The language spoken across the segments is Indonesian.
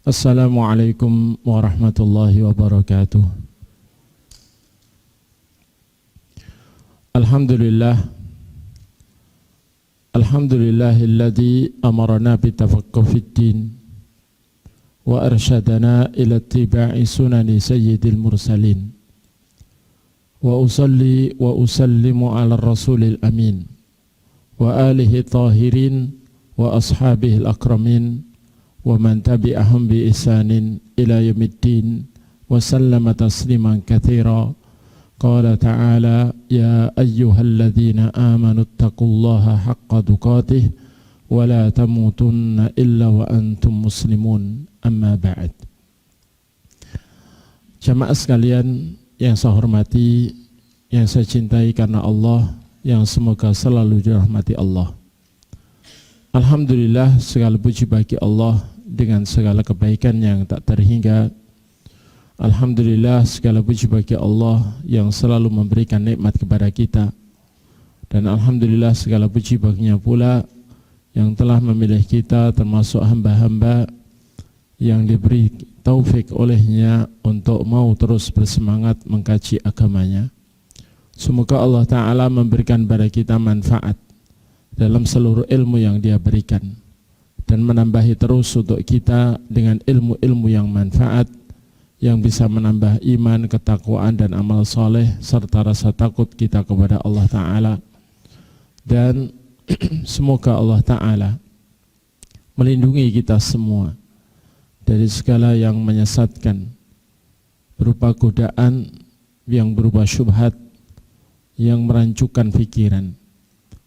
Assalamualaikum warahmatullahi wabarakatuh. Alhamdulillahilladzi amarna bitafaqquh fid din wa arsyadana ila ittiba'i sunani sayyidil mursalin. Wa usalli wa usallimu ala rasulil amin wa alihi tahirin wa ashabihil akramin wa man tabi'ahum bi ihsanin ila yaumiddin wa sallama tasliman katsira. Qala ta'ala ya ayyuhalladzina amanu taqullaha haqqa tuqatih wa la tamutunna illa wa antum muslimun. Amma ba'd. Jamaah sekalian yang saya hormati, yang saya cintai karena Allah, yang semoga selalu dirahmati Allah. Alhamdulillah, segala puji bagi Allah dengan segala kebaikan yang tak terhingga. Alhamdulillah, segala puji bagi Allah yang selalu memberikan nikmat kepada kita. Dan alhamdulillah, segala puji baginya pula yang telah memilih kita termasuk hamba-hamba yang diberi taufik olehnya untuk mau terus bersemangat mengkaji agamanya. Semoga Allah Ta'ala memberikan kepada kita manfaat dalam seluruh ilmu yang Dia berikan, dan menambahi terus untuk kita dengan ilmu-ilmu yang manfaat, yang bisa menambah iman, ketakwaan dan amal soleh, serta rasa takut kita kepada Allah Ta'ala. Dan semoga Allah Ta'ala melindungi kita semua dari segala yang menyesatkan, berupa godaan yang berupa syubhat yang merancukan pikiran,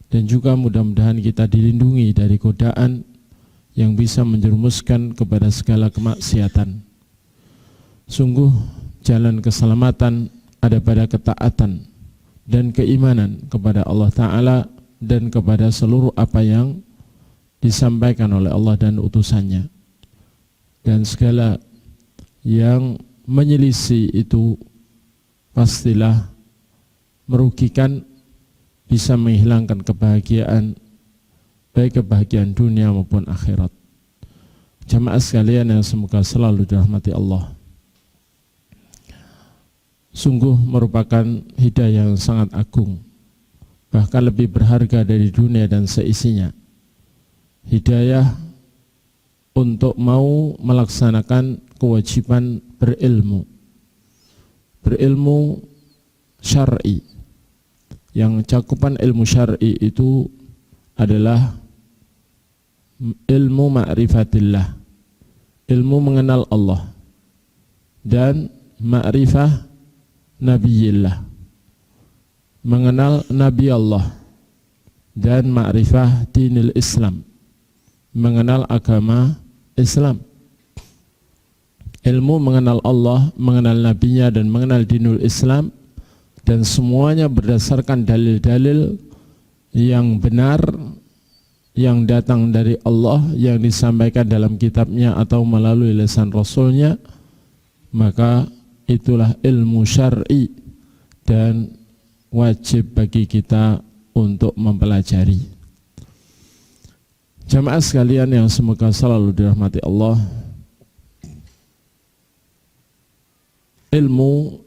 dan juga mudah-mudahan kita dilindungi dari godaan yang bisa menjerumuskan kepada segala kemaksiatan. Sungguh jalan keselamatan ada pada ketaatan dan keimanan kepada Allah Ta'ala dan kepada seluruh apa yang disampaikan oleh Allah dan utusannya. Dan segala yang menyelisih itu pastilah merugikan, bisa menghilangkan kebahagiaan, baik kebahagiaan dunia maupun akhirat. Jamaah sekalian yang semoga selalu dirahmati Allah, sungguh merupakan hidayah yang sangat agung, bahkan lebih berharga dari dunia dan seisinya. Hidayah untuk mau melaksanakan kewajiban berilmu syar'i, yang cakupan ilmu syar'i itu adalah ilmu ma'rifatillah, ilmu mengenal Allah, dan ma'rifah nabiyillah, mengenal Nabi Allah, dan ma'rifah dinil Islam, mengenal agama Islam. Ilmu mengenal Allah, mengenal Nabinya, dan mengenal dinul Islam, dan semuanya berdasarkan dalil-dalil yang benar yang datang dari Allah, yang disampaikan dalam kitabnya atau melalui lisan Rasulnya, maka itulah ilmu syar'i dan wajib bagi kita untuk mempelajari. Jamaah sekalian yang semoga selalu dirahmati Allah, ilmu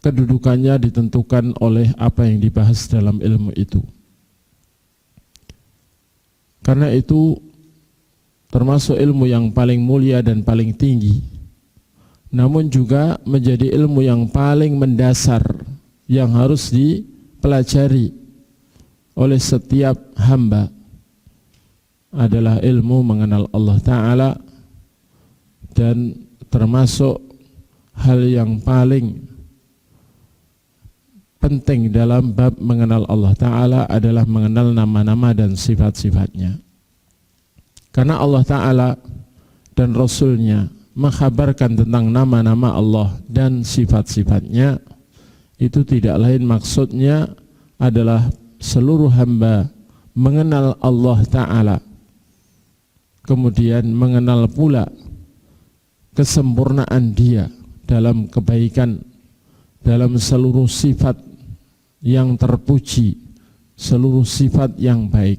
kedudukannya ditentukan oleh apa yang dibahas dalam ilmu itu. Karena itu termasuk ilmu yang paling mulia dan paling tinggi, namun juga menjadi ilmu yang paling mendasar yang harus dipelajari oleh setiap hamba, adalah ilmu mengenal Allah Ta'ala. Dan termasuk hal yang paling penting dalam bab mengenal Allah Ta'ala adalah mengenal nama-nama dan sifat-sifatnya. Karena Allah Ta'ala dan Rasulnya mengkhabarkan tentang nama-nama Allah dan sifat-sifatnya, itu tidak lain maksudnya adalah seluruh hamba mengenal Allah Ta'ala, kemudian mengenal pula kesempurnaan Dia dalam kebaikan, dalam seluruh sifat yang terpuji, seluruh sifat yang baik,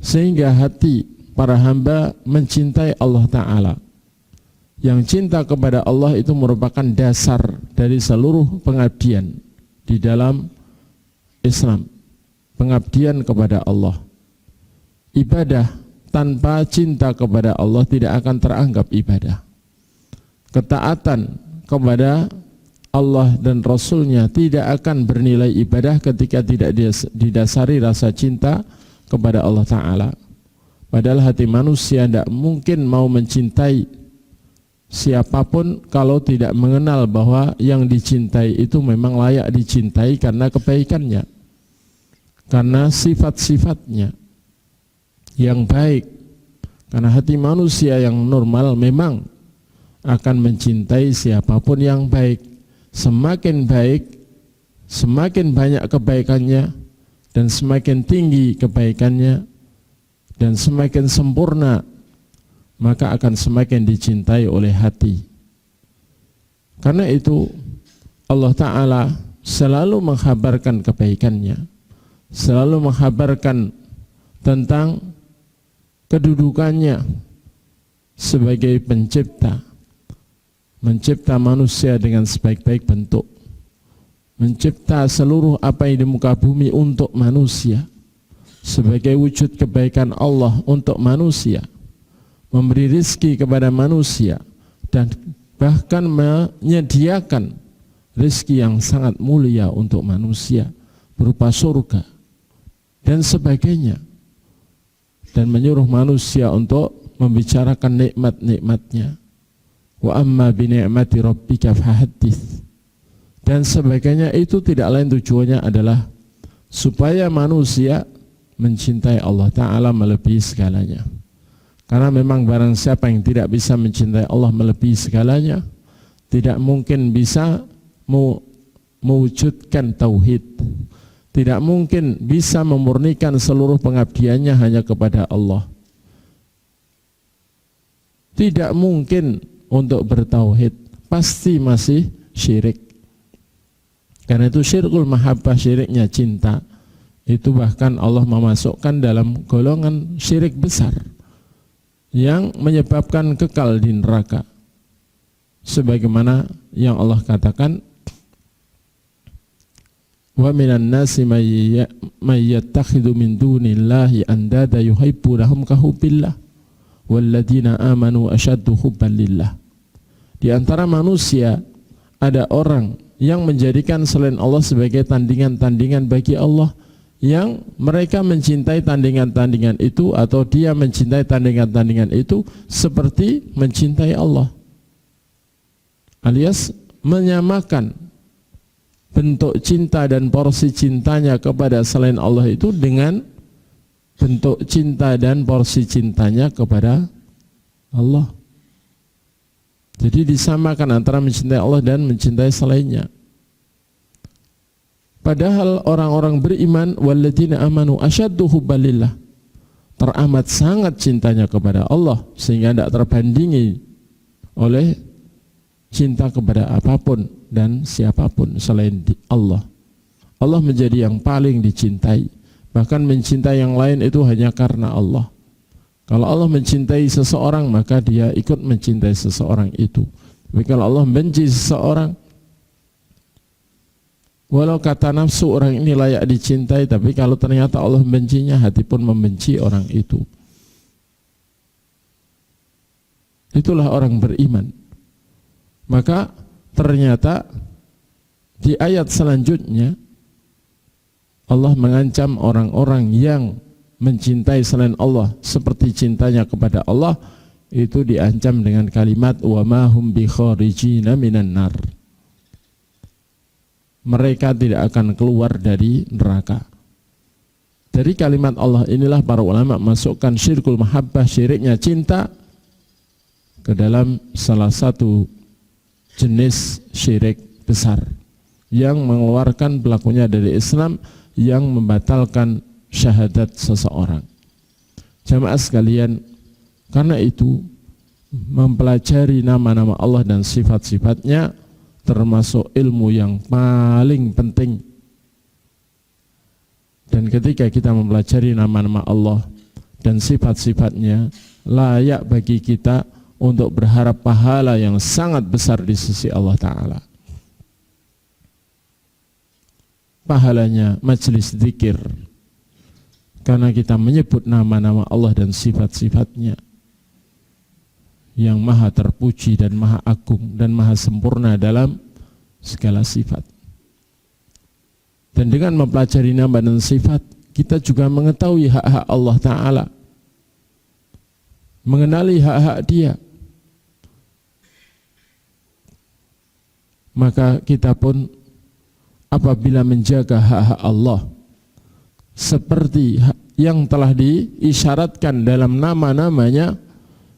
sehingga hati para hamba mencintai Allah Ta'ala. Yang cinta kepada Allah itu merupakan dasar dari seluruh pengabdian di dalam Islam. Pengabdian kepada Allah. Ibadah tanpa cinta kepada Allah tidak akan teranggap ibadah. Ketaatan kepada Allah dan Rasul-Nya tidak akan bernilai ibadah ketika tidak didasari rasa cinta kepada Allah Ta'ala. Padahal hati manusia tidak mungkin mau mencintai siapapun kalau tidak mengenal bahwa yang dicintai itu memang layak dicintai karena kebaikannya, karena sifat-sifatnya yang baik. Karena hati manusia yang normal memang akan mencintai siapapun yang baik. Semakin baik, semakin banyak kebaikannya, dan semakin tinggi kebaikannya, dan semakin sempurna, maka akan semakin dicintai oleh hati. Karena itu Allah Ta'ala selalu menghabarkan kebaikannya, selalu menghabarkan tentang kedudukannya sebagai pencipta, mencipta manusia dengan sebaik-baik bentuk, mencipta seluruh apa yang di muka bumi untuk manusia sebagai wujud kebaikan Allah untuk manusia, memberi rizki kepada manusia, dan bahkan menyediakan rizki yang sangat mulia untuk manusia berupa surga dan sebagainya, dan menyuruh manusia untuk membicarakan nikmat-nikmatnya. Wa amma bi ni'mati rabbika fahaddits, dan sebagainya. Itu tidak lain tujuannya adalah supaya manusia mencintai Allah Ta'ala melebihi segalanya. Karena memang barang siapa yang tidak bisa mencintai Allah melebihi segalanya, tidak mungkin bisa mewujudkan tauhid, tidak mungkin bisa memurnikan seluruh pengabdiannya hanya kepada Allah, tidak mungkin untuk bertauhid, pasti masih syirik. Karena itu syirkul mahabbah, syiriknya cinta, itu bahkan Allah memasukkan dalam golongan syirik besar yang menyebabkan kekal di neraka. Sebagaimana yang Allah katakan, wa minan nasi may yattakhidhu min dunillahi andada yuhibbunahum kahubbillah walladzina amanu asyaddu hubban lillah. Di antara manusia ada orang yang menjadikan selain Allah sebagai tandingan-tandingan bagi Allah, yang mereka mencintai tandingan-tandingan itu, atau dia mencintai tandingan-tandingan itu seperti mencintai Allah, alias menyamakan bentuk cinta dan porsi cintanya kepada selain Allah itu dengan bentuk cinta dan porsi cintanya kepada Allah. Jadi disamakan antara mencintai Allah dan mencintai selainnya. Padahal orang-orang beriman, walladzina amanu asyaddu hubbalillah, teramat sangat cintanya kepada Allah sehingga tidak terbandingi oleh cinta kepada apapun dan siapapun selain Allah. Allah menjadi yang paling dicintai. Bahkan mencintai yang lain itu hanya karena Allah. Kalau Allah mencintai seseorang, maka dia ikut mencintai seseorang itu. Tapi kalau Allah benci seseorang, walau kata nafsu orang ini layak dicintai, tapi kalau ternyata Allah membencinya, hati pun membenci orang itu. Itulah orang beriman. Maka ternyata di ayat selanjutnya Allah mengancam orang-orang yang mencintai selain Allah seperti cintanya kepada Allah, itu diancam dengan kalimat wa ma hum bi kharijina minan nar. Mereka tidak akan keluar dari neraka. Dari kalimat Allah inilah para ulama masukkan syirkul mahabbah, syiriknya cinta, ke dalam salah satu jenis syirik besar yang mengeluarkan pelakunya dari Islam, yang membatalkan syahadat seseorang. Jamaah sekalian, karena itu mempelajari nama-nama Allah dan sifat-sifatnya termasuk ilmu yang paling penting. Dan ketika kita mempelajari nama-nama Allah dan sifat-sifatnya, layak bagi kita untuk berharap pahala yang sangat besar di sisi Allah Ta'ala. Pahalanya majelis zikir, karena kita menyebut nama-nama Allah dan sifat-sifatnya yang maha terpuji dan maha agung dan maha sempurna dalam segala sifat. Dan dengan mempelajari nama dan sifat, kita juga mengetahui hak-hak Allah Ta'ala, mengenali hak-hak Dia. Maka kita pun apabila menjaga hak-hak Allah seperti yang telah diisyaratkan dalam nama-namanya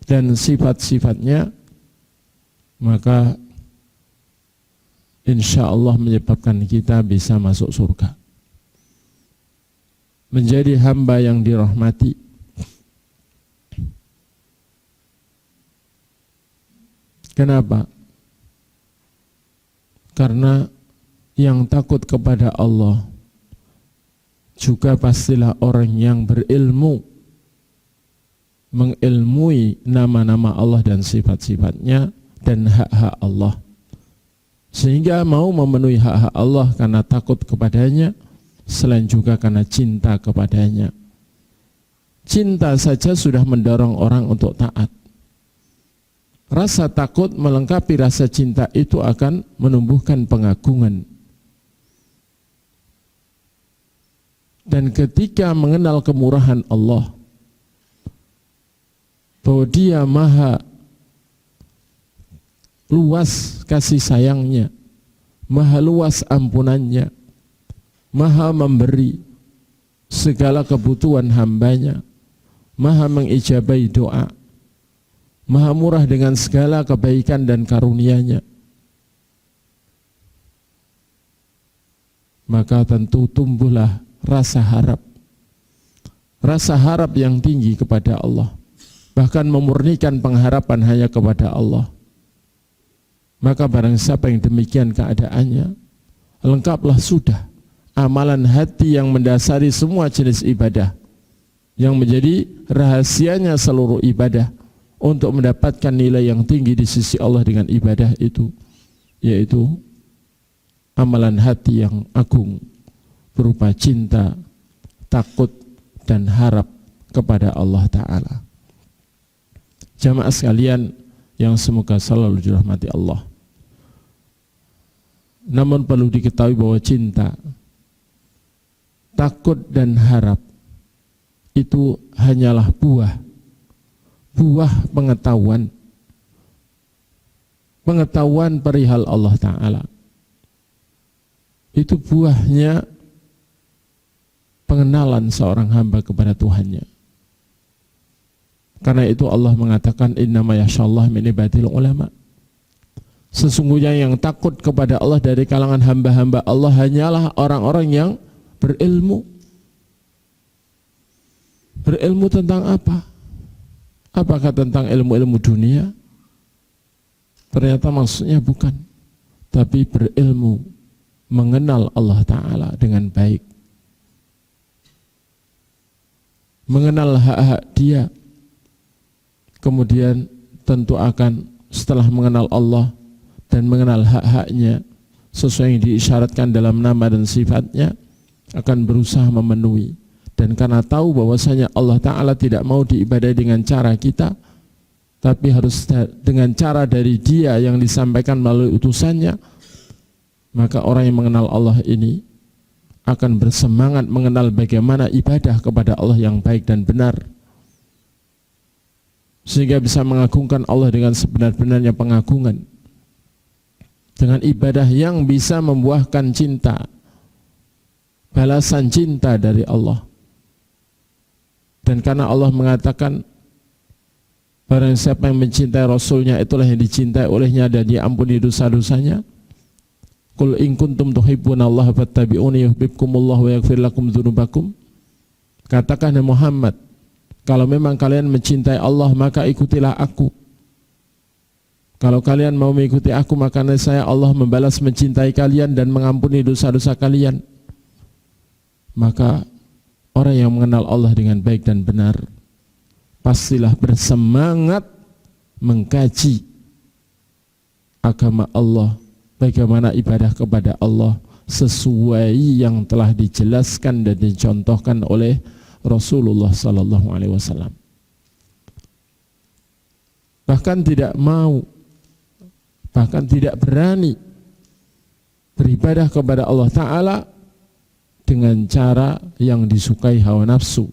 dan sifat-sifatnya, maka insya Allah menyebabkan kita bisa masuk surga, menjadi hamba yang dirahmati. Kenapa? Karena yang takut kepada Allah juga pastilah orang yang berilmu, mengilmui nama-nama Allah dan sifat-sifatnya dan hak-hak Allah, sehingga mau memenuhi hak-hak Allah karena takut kepadanya, selain juga karena cinta kepadanya. Cinta saja sudah mendorong orang untuk taat. Rasa takut melengkapi rasa cinta itu akan menumbuhkan pengagungan. Dan ketika mengenal kemurahan Allah, bahwa Dia maha luas kasih sayangnya, maha luas ampunannya, maha memberi segala kebutuhan hambanya, maha mengijabahi doa, maha murah dengan segala kebaikan dan karunia-Nya, maka tentu tumbuhlah rasa harap yang tinggi kepada Allah, bahkan memurnikan pengharapan hanya kepada Allah. Maka barang siapa yang demikian keadaannya, lengkaplah sudah amalan hati yang mendasari semua jenis ibadah, yang menjadi rahasianya seluruh ibadah untuk mendapatkan nilai yang tinggi di sisi Allah dengan ibadah itu, yaitu amalan hati yang agung berupa cinta, takut, dan harap kepada Allah Ta'ala. Jamaah sekalian yang semoga selalu dirahmati Allah. Namun perlu diketahui bahwa cinta, takut, dan harap itu hanyalah buah pengetahuan perihal Allah Ta'ala. Itu buahnya pengenalan seorang hamba kepada Tuhannya. Karena itu Allah mengatakan innama yakhshallah min ibadil ulama. Sesungguhnya yang takut kepada Allah dari kalangan hamba-hamba Allah hanyalah orang-orang yang berilmu. Berilmu tentang apa? Apakah tentang ilmu-ilmu dunia? Ternyata maksudnya bukan, tapi berilmu mengenal Allah Ta'ala dengan baik, mengenal hak-hak Dia. Kemudian tentu akan setelah mengenal Allah dan mengenal hak-haknya sesuai yang diisyaratkan dalam nama dan sifatnya, akan berusaha memenuhi. Dan karena tahu bahwasanya Allah Ta'ala tidak mau diibadahi dengan cara kita, tapi harus dengan cara dari Dia yang disampaikan melalui utusannya, maka orang yang mengenal Allah ini akan bersemangat mengenal bagaimana ibadah kepada Allah yang baik dan benar, sehingga bisa mengagungkan Allah dengan sebenar-benarnya pengagungan, dengan ibadah yang bisa membuahkan cinta, balasan cinta dari Allah. Dan karena Allah mengatakan barang siapa yang mencintai Rasulnya itulah yang dicintai olehnya dan diampuni dosa-dosanya. Qul in kuntum tuhibbunallaha fattabi'uni yuhibbukumullah wa yaghfir lakum dzunubakum. Katakan Muhammad, kalau memang kalian mencintai Allah maka ikutilah aku. Kalau kalian mau mengikuti aku, maka saya Allah membalas mencintai kalian dan mengampuni dosa-dosa kalian. Maka orang yang mengenal Allah dengan baik dan benar pastilah bersemangat mengkaji agama Allah, bagaimana ibadah kepada Allah sesuai yang telah dijelaskan dan dicontohkan oleh Rasulullah sallallahu alaihi wasallam. Bahkan tidak mau, bahkan tidak berani beribadah kepada Allah Ta'ala dengan cara yang disukai hawa nafsu,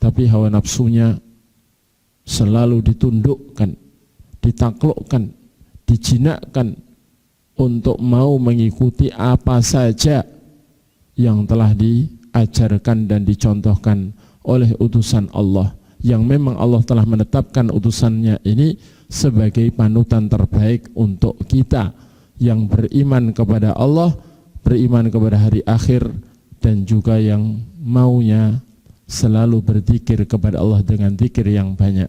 tapi hawa nafsunya selalu ditundukkan, ditaklukkan, dijinakkan untuk mau mengikuti apa saja yang telah diajarkan dan dicontohkan oleh utusan Allah, yang memang Allah telah menetapkan utusannya ini sebagai panutan terbaik untuk kita yang beriman kepada Allah, beriman kepada hari akhir, dan juga yang maunya selalu berzikir kepada Allah dengan zikir yang banyak.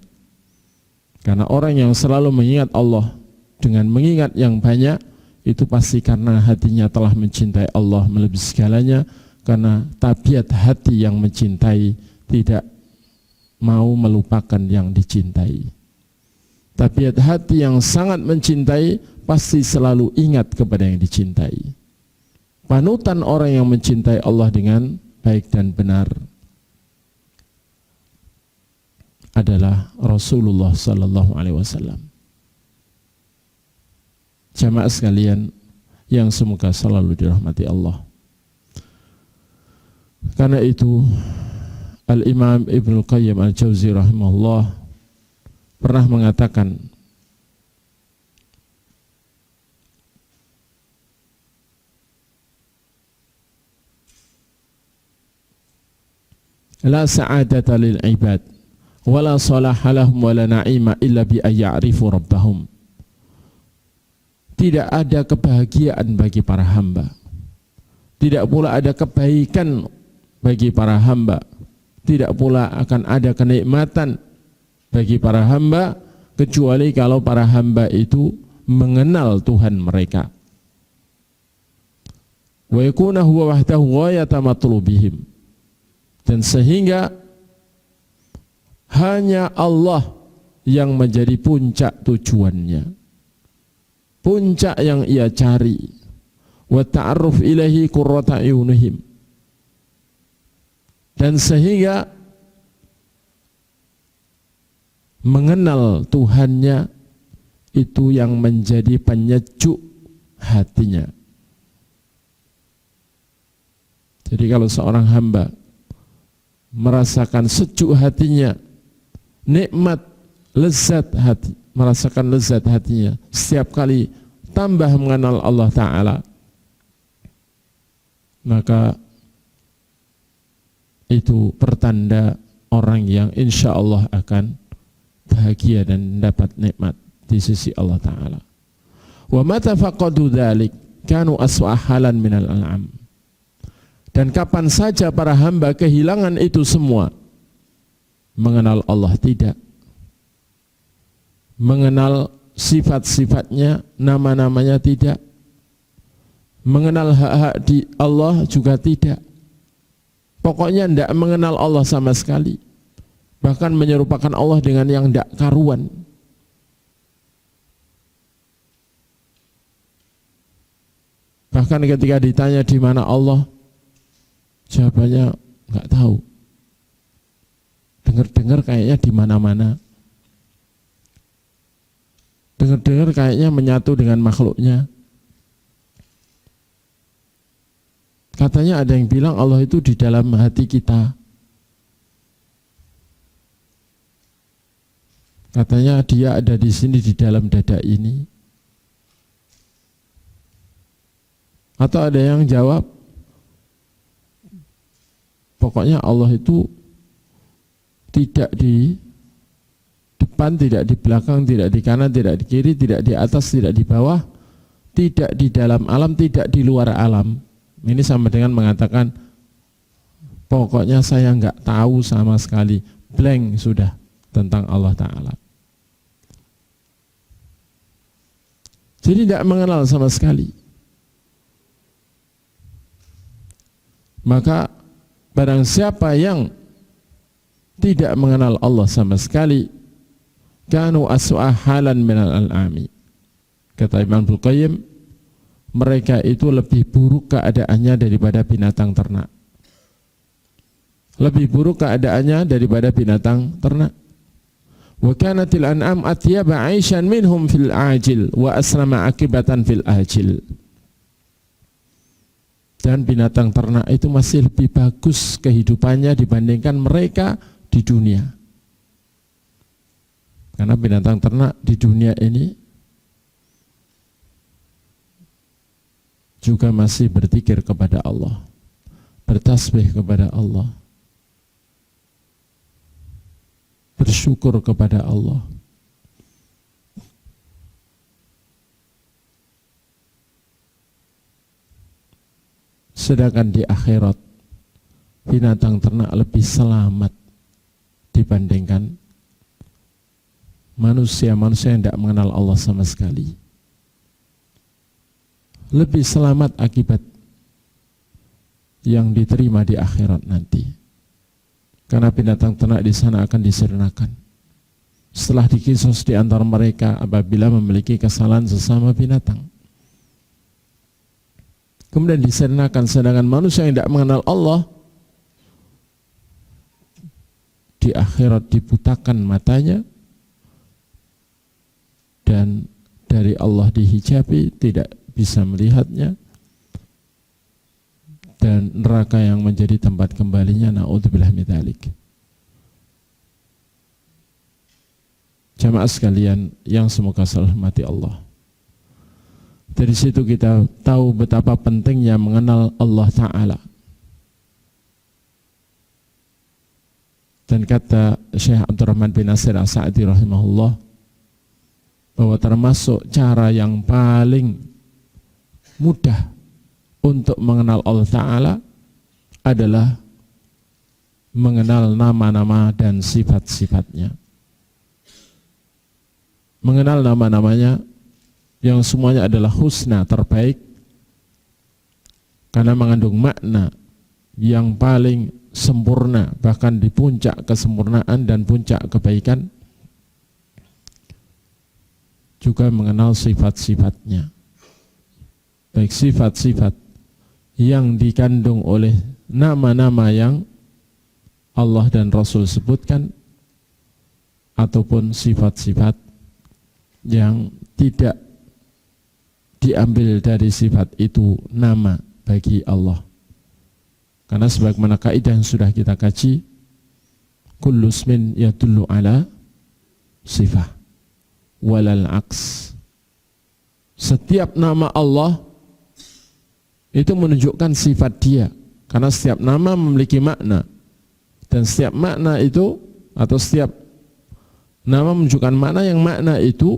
Karena orang yang selalu mengingat Allah dengan mengingat yang banyak, itu pasti karena hatinya telah mencintai Allah melebihi segalanya, karena tabiat hati yang mencintai tidak mau melupakan yang dicintai. Tabiat hati yang sangat mencintai pasti selalu ingat kepada yang dicintai. Panutan orang yang mencintai Allah dengan baik dan benar adalah Rasulullah sallallahu alaihi wasallam. Jamaah sekalian yang semoga selalu dirahmati Allah. Karena itu Al-Imam Ibnu Qayyim Al-Jauzi rahimahullah pernah mengatakan, la sa'adata lil ibad wala salaha lahum wala na'ima illa bi ayya'rifu rabbahum. Tidak ada kebahagiaan bagi para hamba, tidak pula ada kebaikan bagi para hamba, tidak pula akan ada kenikmatan bagi para hamba kecuali kalau para hamba itu mengenal Tuhan mereka. Wa yakuna huwa wahdahu ghayata matlubihim, dan sehingga hanya Allah yang menjadi puncak tujuannya, puncak yang ia cari. Wa ta'arruf ilaihi qurrata ayunihim, dan sehingga mengenal Tuhannya itu yang menjadi penyejuk hatinya. Jadi kalau seorang hamba merasakan sejuk hatinya, nikmat, lezat hati, merasakan lezat hatinya setiap kali tambah mengenal Allah Ta'ala, maka itu pertanda orang yang insya Allah akan bahagia dan dapat nikmat di sisi Allah Ta'ala. Wa mata faqadu dzalik kanu aswa halan minal an'am. Dan kapan saja para hamba kehilangan itu semua, mengenal Allah tidak, mengenal sifat-sifatnya, nama-namanya tidak, mengenal hak-hak di Allah juga tidak, pokoknya tidak mengenal Allah sama sekali, bahkan menyerupakan Allah dengan yang tidak karuan. Bahkan ketika ditanya di mana Allah, jawabannya nggak tahu. Dengar-dengar kayaknya di mana-mana. Dengar-dengar kayaknya menyatu dengan makhluknya. Katanya ada yang bilang Allah itu di dalam hati kita. Katanya dia ada di sini di dalam dada ini. Atau ada yang jawab, pokoknya Allah itu tidak di depan, tidak di belakang, tidak di kanan, tidak di kiri, tidak di atas, tidak di bawah, tidak di dalam alam, tidak di luar alam. Ini sama dengan mengatakan, pokoknya saya nggak tahu sama sekali, blank sudah tentang Allah Ta'ala. Jadi tidak mengenal sama sekali. Maka barang siapa yang tidak mengenal Allah sama sekali. Kanu aswa halan minal al'ami. Kata Imam Al-Qayyim, mereka itu lebih buruk keadaannya daripada binatang ternak. Lebih buruk keadaannya daripada binatang ternak. Wa kanatil an'am atyaba 'aishan minhum fil ajil wa aslama akibatan fil ajil. Dan binatang ternak itu masih lebih bagus kehidupannya dibandingkan mereka di dunia. Karena binatang ternak di dunia ini juga masih berzikir kepada Allah, bertasbih kepada Allah, bersyukur kepada Allah. Sedangkan di akhirat binatang ternak lebih selamat dibandingkan manusia-manusia yang tidak mengenal Allah sama sekali. Lebih selamat akibat yang diterima di akhirat nanti. Karena binatang ternak di sana akan disirnakan. Setelah dikisos di antara mereka apabila memiliki kesalahan sesama binatang. Kemudian disirnakan, sedangkan manusia yang tidak mengenal Allah di akhirat dibutakan matanya dan dari Allah dihijabi, tidak bisa melihatnya, dan neraka yang menjadi tempat kembalinya, na'udzubillah min dzalik. Jamaah sekalian yang semoga selalu hormati Allah. Dari situ kita tahu betapa pentingnya mengenal Allah Ta'ala. Dan kata Syekh Abdurrahman bin Nasir As-Sa'di rahimahullah, bahwa termasuk cara yang paling mudah untuk mengenal Allah Ta'ala adalah mengenal nama-nama dan sifat-sifatnya. Mengenal nama-namanya yang semuanya adalah husna, terbaik, karena mengandung makna yang paling sempurna, bahkan di puncak kesempurnaan dan puncak kebaikan. Juga mengenal sifat-sifatnya, baik sifat-sifat yang dikandung oleh nama-nama yang Allah dan Rasul sebutkan, ataupun sifat-sifat yang tidak diambil dari sifat itu nama bagi Allah. Karena sebagaimana kaidah yang sudah kita kaji, kullu ismin yadullu ala sifah walal aks. Setiap nama Allah itu menunjukkan sifat dia, karena setiap nama memiliki makna, dan setiap makna itu atau setiap nama menunjukkan makna yang makna itu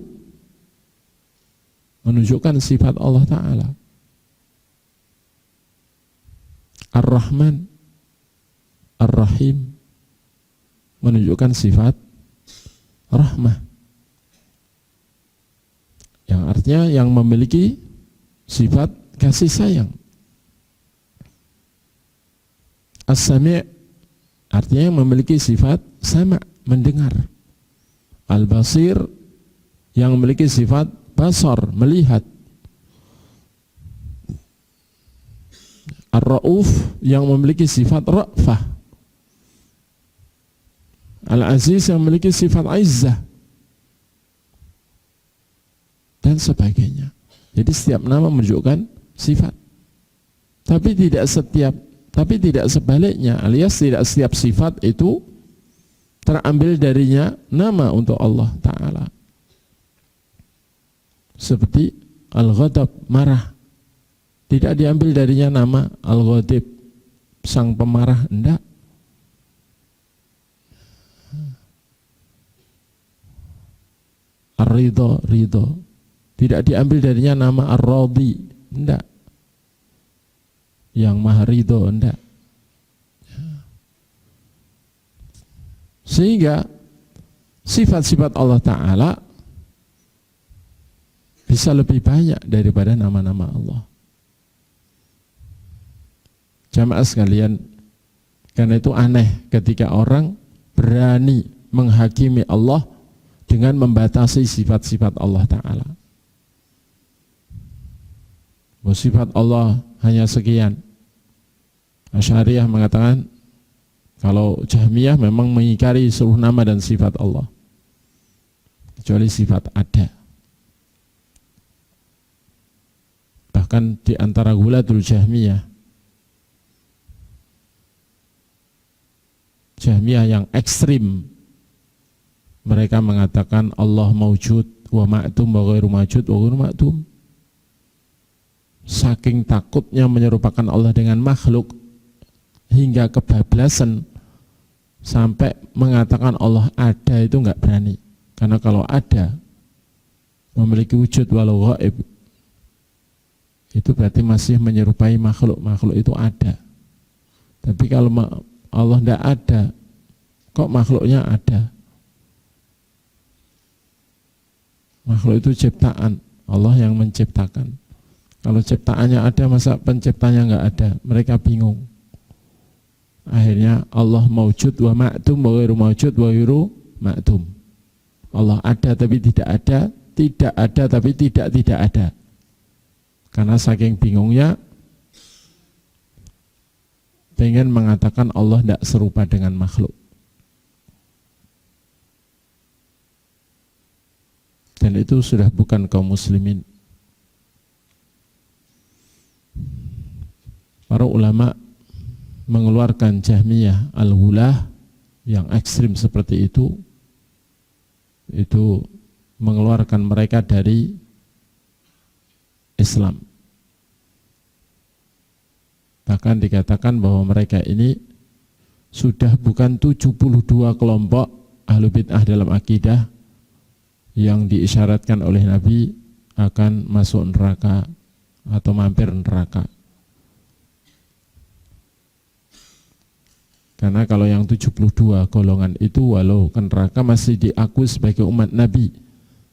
menunjukkan sifat Allah Ta'ala. Ar-Rahman, Ar-Rahim menunjukkan sifat rahmah, yang artinya yang memiliki sifat kasih sayang. As-Sami' artinya yang memiliki sifat sama', mendengar. Al-Basir yang memiliki sifat basar, melihat. Ar-Ra'uf yang memiliki sifat ra'fah. Al-Aziz yang memiliki sifat izzah, dan sebagainya. Jadi setiap nama menunjukkan sifat, tapi tidak sebaliknya, alias tidak setiap sifat itu terambil darinya nama untuk Allah Ta'ala. Seperti Al-Ghadab, marah, tidak diambil darinya nama Al-Ghadib, sang pemarah, enggak. Ar-Ridho, ridho, tidak diambil darinya nama Ar-Radhi, enggak, yang maha ridho, enggak. Sehingga sifat-sifat Allah Ta'ala bisa lebih banyak daripada nama-nama Allah. Jamaah sekalian, karena itu aneh ketika orang berani menghakimi Allah dengan membatasi sifat-sifat Allah Ta'ala. Sifat Allah hanya sekian. Asy'ariyah mengatakan kalau Jahmiyah memang mengingkari seluruh nama dan sifat Allah kecuali sifat ada. Bahkan di antara gulatul Jahmiyah yang ekstrim, mereka mengatakan Allah maujud wa ma'tum wa ghairu maujud wa ghairu ma'tum. Saking takutnya menyerupakan Allah dengan makhluk hingga kebablasan sampai mengatakan Allah ada itu enggak berani. Karena kalau ada memiliki wujud walau ghaib itu berarti masih menyerupai makhluk. Makhluk itu ada. Tapi kalau Allah tidak ada, kok makhluknya ada? Makhluk itu ciptaan, Allah yang menciptakan. Kalau ciptaannya ada, masa penciptanya enggak ada? Mereka bingung. Akhirnya Allah maujud wa ma'tum wa ghairu maujud wa ghairu ma'tum. Allah ada tapi tidak ada tapi tidak ada. Karena saking bingungnya pengen mengatakan Allah tidak serupa dengan makhluk. Dan itu sudah bukan kaum muslimin. Para ulama mengeluarkan Jahmiyah al-Ghulah yang ekstrim seperti itu mengeluarkan mereka dari Islam. Bahkan dikatakan bahwa mereka ini sudah bukan 72 kelompok ahlu bid'ah dalam akidah yang diisyaratkan oleh Nabi akan masuk neraka atau mampir neraka. Karena kalau yang 72 golongan itu walau ke neraka masih diakui sebagai umat Nabi,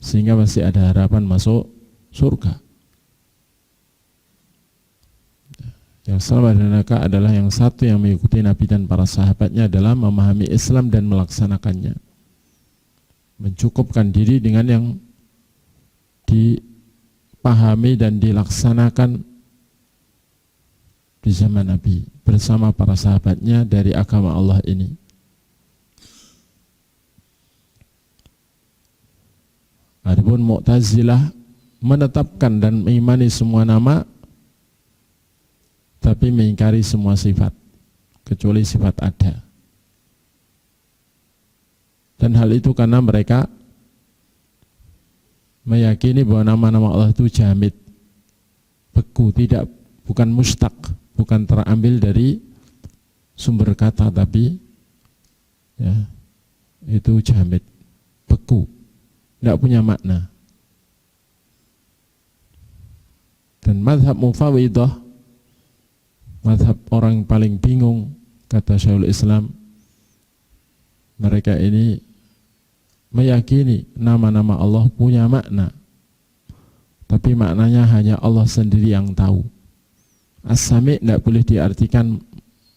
sehingga masih ada harapan masuk surga. Yang selamat dari neraka adalah yang satu yang mengikuti Nabi dan para sahabatnya adalah memahami Islam dan melaksanakannya, mencukupkan diri dengan yang dipahami dan dilaksanakan di zaman Nabi bersama para sahabatnya dari agama Allah ini. Adapun Mu'tazilah menetapkan dan mengimani semua nama tapi mengingkari semua sifat kecuali sifat ada. Dan hal itu karena mereka meyakini bahwa nama-nama Allah itu jamid, beku, bukan mustaq, bukan terambil dari sumber kata, tapi ya, itu jamid, beku, tidak punya makna. Dan mazhab Mufawwidah, mazhab orang paling bingung, kata Syekhul Islam, mereka ini meyakini nama-nama Allah punya makna, tapi maknanya hanya Allah sendiri yang tahu. As-Sami' tidak boleh diartikan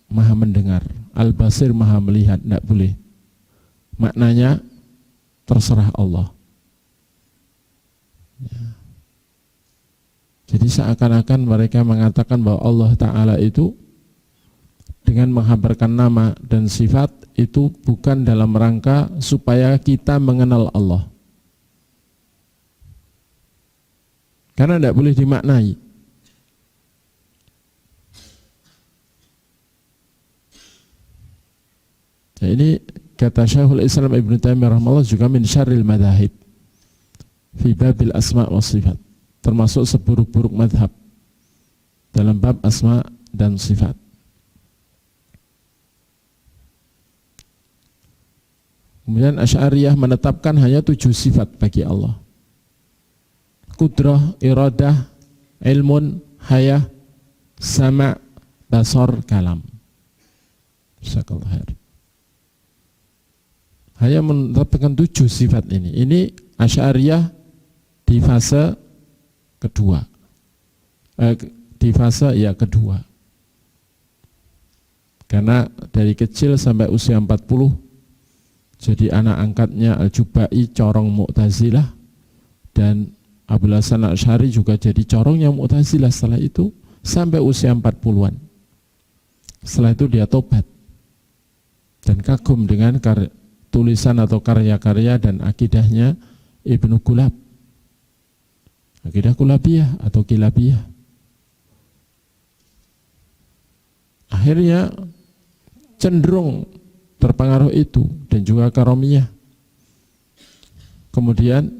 maha mendengar, Al-Basir maha melihat, tidak boleh. Maknanya terserah Allah. Ya. Jadi seakan-akan mereka mengatakan bahwa Allah Ta'ala itu dengan menghabarkan nama dan sifat itu bukan dalam rangka supaya kita mengenal Allah. Karena tidak boleh dimaknai. Nah, ini kata Syekhul Islam Ibn Taimiyah rahimahullah juga min syarril madzahib fi babil asma' wa sifat, termasuk seburuk-buruk madhab dalam bab asma dan sifat. Kemudian Asy'ariyah menetapkan hanya 7 sifat bagi Allah: qudrah, iradah, ilmun, hayah, sama', basar, kalam. Jazakallahu khair. Hanya menetapkan 7 sifat ini. Ini Asy'ariyah di fase kedua. Kedua. Karena dari kecil sampai usia 40 Jadi anak angkatnya Al-Jubai corong Mu'tazilah, dan Abul Hasan Asy'ari juga jadi corongnya Mu'tazilah setelah itu sampai usia 40-an. Setelah itu dia tobat dan kagum dengan tulisan atau karya-karya dan akidahnya Ibnu Kulab, akidah Kulabiyah atau Kilabiyah. Akhirnya cenderung terpengaruh itu dan juga Karomiyah. Kemudian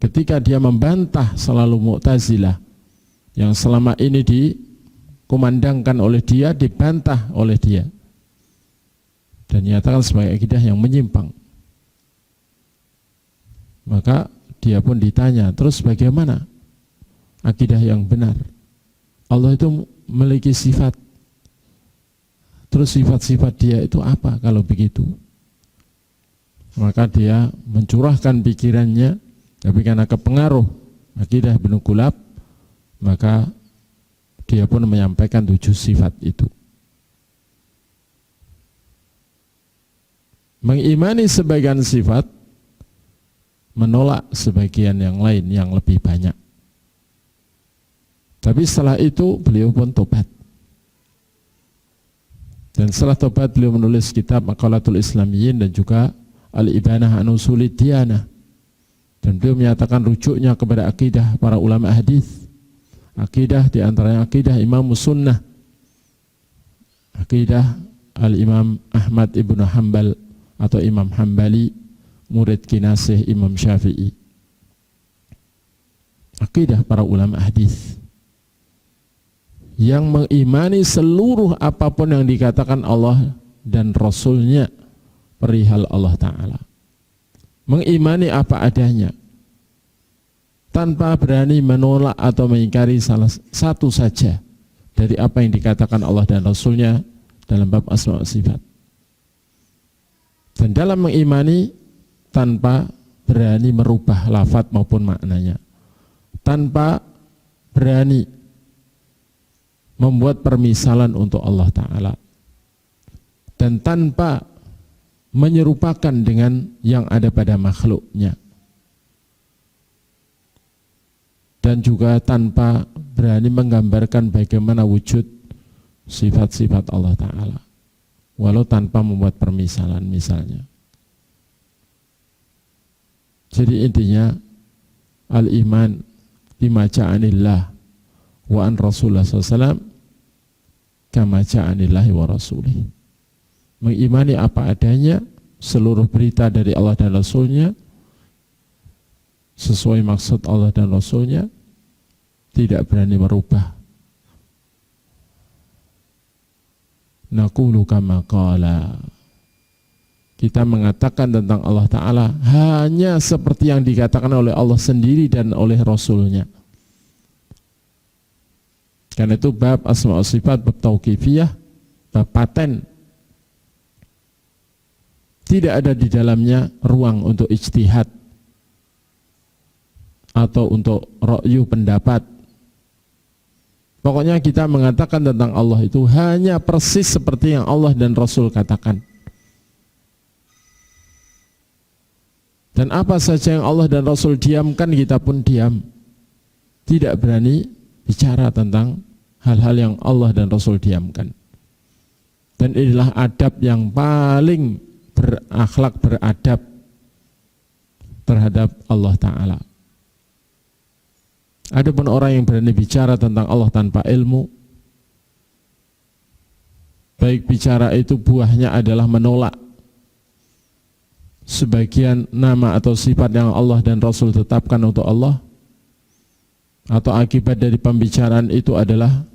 ketika dia membantah selalu Mu'tazilah yang selama ini dikumandangkan oleh dia, dibantah oleh dia dan nyatakan sebagai akidah yang menyimpang, maka dia pun ditanya, terus bagaimana akidah yang benar? Allah itu memiliki sifat, terus sifat-sifat dia itu apa kalau begitu? Maka dia mencurahkan pikirannya, tapi karena kepengaruh akidah Ibnu Kulab, maka dia pun menyampaikan 7 sifat itu. Mengimani sebagian sifat, menolak sebagian yang lain yang lebih banyak. Tapi setelah itu beliau pun tobat. Dan setelah tobat beliau menulis kitab Maqalatul Islamiyyin dan juga Al-Ibanah an Usulid Diyanah. Dan beliau menyatakan rujuknya kepada akidah para ulama hadis. Akidah di antaranya akidah Imam Sunnah, akidah Al-Imam Ahmad ibnu Hanbal atau Imam Hambali, murid kinasih Imam Syafi'i. Akidah para ulama hadis yang mengimani seluruh apapun yang dikatakan Allah dan Rasulnya perihal Allah Ta'ala. Mengimani apa adanya, tanpa berani menolak atau mengingkari salah satu saja dari apa yang dikatakan Allah dan Rasulnya dalam bab asma wa sifat. Dan dalam mengimani tanpa berani merubah lafaz maupun maknanya, tanpa berani membuat permisalan untuk Allah Ta'ala, dan tanpa menyerupakan dengan yang ada pada makhluknya, dan juga tanpa berani menggambarkan bagaimana wujud sifat-sifat Allah Ta'ala, walau tanpa membuat permisalan misalnya. Jadi intinya al-iman bima ja'anillah wa an Rasulullah SAW kama ja'anillahi wa rasulih. Mengimani apa adanya, seluruh berita dari Allah dan Rasulnya sesuai maksud Allah dan Rasulnya, tidak berani merubah. Naqulu kama qala, kita mengatakan tentang Allah Ta'ala hanya seperti yang dikatakan oleh Allah sendiri dan oleh Rasulnya. Karena itu bab asma wa sifat, bab tauqifiyah, bab paten, tidak ada di dalamnya ruang untuk ijtihad atau untuk ra'yu pendapat. Pokoknya kita mengatakan tentang Allah itu hanya persis seperti yang Allah dan Rasul katakan. Dan apa saja yang Allah dan Rasul diamkan, kita pun diam. Tidak berani bicara tentang hal-hal yang Allah dan Rasul diamkan. Dan inilah adab yang paling berakhlak, beradab terhadap Allah Ta'ala. Adapun orang yang berani bicara tentang Allah tanpa ilmu, baik bicara itu buahnya adalah menolak sebagian nama atau sifat yang Allah dan Rasul tetapkan untuk Allah, atau akibat dari pembicaraan itu adalah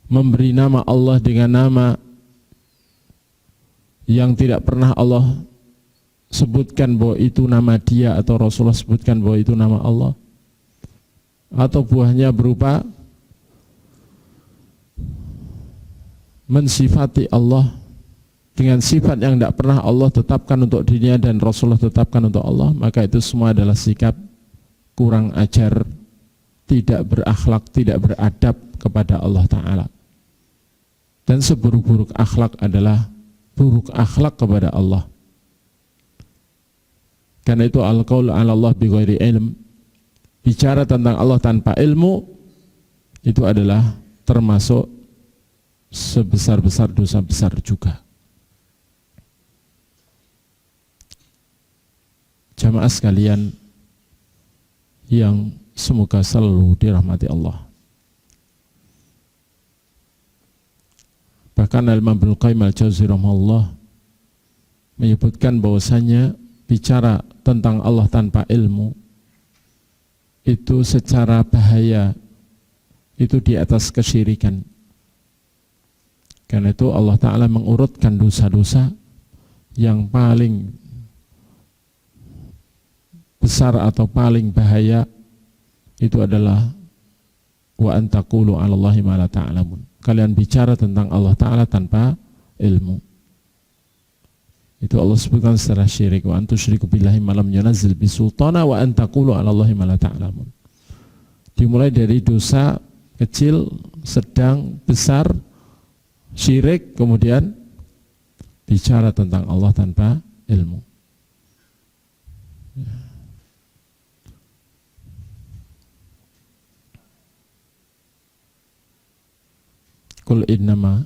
memberi nama Allah dengan nama yang tidak pernah Allah sebutkan bahwa itu nama dia atau Rasulullah sebutkan bahwa itu nama Allah, atau buahnya berupa mensifati Allah dengan sifat yang tidak pernah Allah tetapkan untuk dirinya dan Rasulullah tetapkan untuk Allah, maka itu semua adalah sikap kurang ajar, tidak berakhlak, tidak beradab kepada Allah Ta'ala. Dan seburuk-buruk akhlak adalah buruk akhlak kepada Allah. Karena itu al-qaul 'ala Allah bighairi ilm, bicara tentang Allah tanpa ilmu, itu adalah termasuk sebesar-besar dosa besar juga. Jamaah sekalian yang semoga selalu dirahmati Allah. Bahkan Al-Imam Ibnu Qayyim Al-Jauziyah rahimahullah menyebutkan bahwasanya bicara tentang Allah tanpa ilmu itu secara bahaya, itu di atas kesyirikan. Karena itu Allah Ta'ala mengurutkan dosa-dosa yang paling besar atau paling bahaya itu adalah wa an taqulu 'ala Allahi ma la ta'lamun. Kalian bicara tentang Allah Ta'ala tanpa ilmu. Itu Allah sebutkan secara syirik, wa antusyriku billahi ma lam yunazzil bisultana wa an taqulu 'ala Allahi ma la ta'lamun. Dimulai dari dosa kecil, sedang, besar, syirik, kemudian bicara tentang Allah tanpa ilmu. Qul innama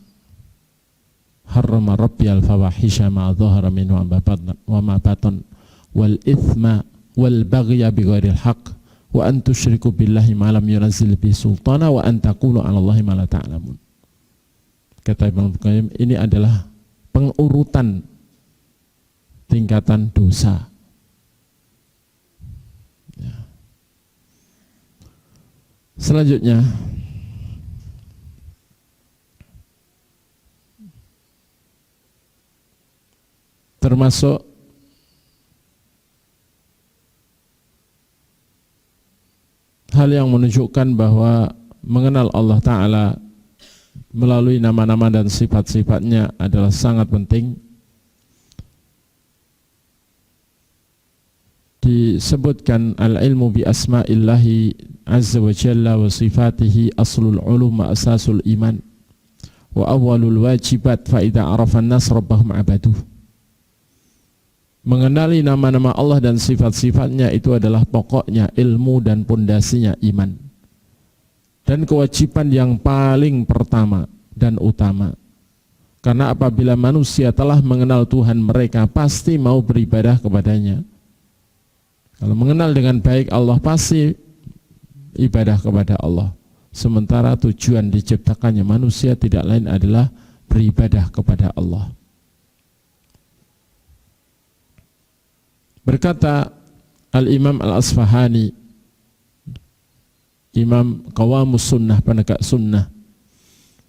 harrama rabbi al-fawahisha ma dhahara minhu wa ma batan wal ithma wal baghya bighairi al-haqq wa an tusyriku billahi ma lam yunzil bi sultana wa an taqulu 'ala Allahi ma la ta'lamun. Kata Ibnu Qayyim, ini adalah pengurutan tingkatan dosa. Selanjutnya termasuk hal yang menunjukkan bahwa mengenal Allah Ta'ala melalui nama-nama dan sifat-sifatnya adalah sangat penting. Disebutkan al-ilmu bi asma'illahi azza wa jalla wa sifatihi aslul ulum wa asasul iman wa awwalul wajibat fa idza arafa an-nas rabbahum abaduh. Mengenali nama-nama Allah dan sifat-sifatnya itu adalah pokoknya ilmu dan pondasinya iman. Dan kewajiban yang paling pertama dan utama. Karena apabila manusia telah mengenal Tuhan mereka, pasti mau beribadah kepadanya. Kalau mengenal dengan baik Allah, pasti ibadah kepada Allah. Sementara tujuan diciptakannya manusia tidak lain adalah beribadah kepada Allah. Berkata Al-Imam Al-Asfahani, Imam Qawamus Sunnah, penegak sunnah,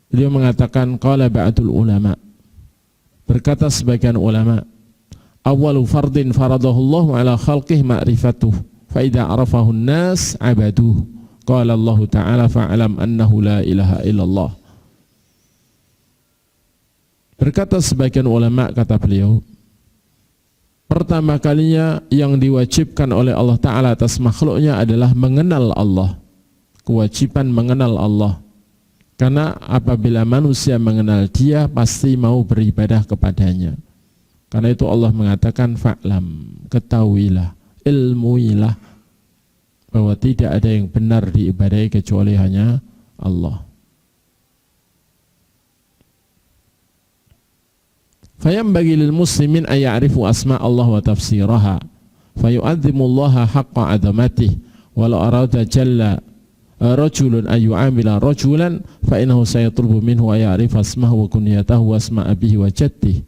beliau mengatakan, qala ba'dul ulama, berkata sebagian ulama, awwalu fardin faradahullahu ala khalqih ma'rifatuh fa idza arafahu an-nas abaduh. Qala Allah Ta'ala fa'alam annahu la ilaha illallah. Berkata sebagian ulama, kata beliau, pertama kalinya yang diwajibkan oleh Allah Ta'ala atas makhluknya adalah mengenal Allah. Kewajiban mengenal Allah. Karena apabila manusia mengenal Dia, pasti mau beribadah kepadanya. Karena itu Allah mengatakan fa'lam, ketahuilah, ilmuilah bahwa tidak ada yang benar diibadahi kecuali hanya Allah. Fayambagi lil muslimin ay ya'rifu asma Allah wa tafsiraha fayu'azzimu Allah haqqa 'azamatihi walau arada jalla rajulun ay yu'amila rajulan fa innahu sayatlubu minhu ay ya'rifa asmahu wa kunyatahu wa asma abihi wa jaddihi.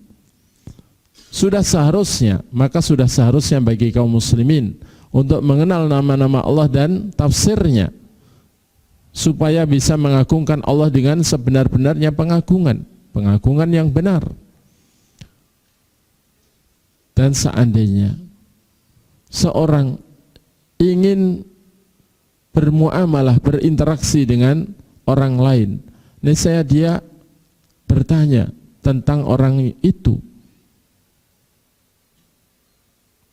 Sudah seharusnya bagi kaum muslimin untuk mengenal nama-nama Allah dan tafsirnya supaya bisa mengagungkan Allah dengan sebenar-benarnya pengagungan yang benar. Dan seandainya seorang ingin bermuamalah, berinteraksi dengan orang lain, niscaya dia bertanya tentang orang itu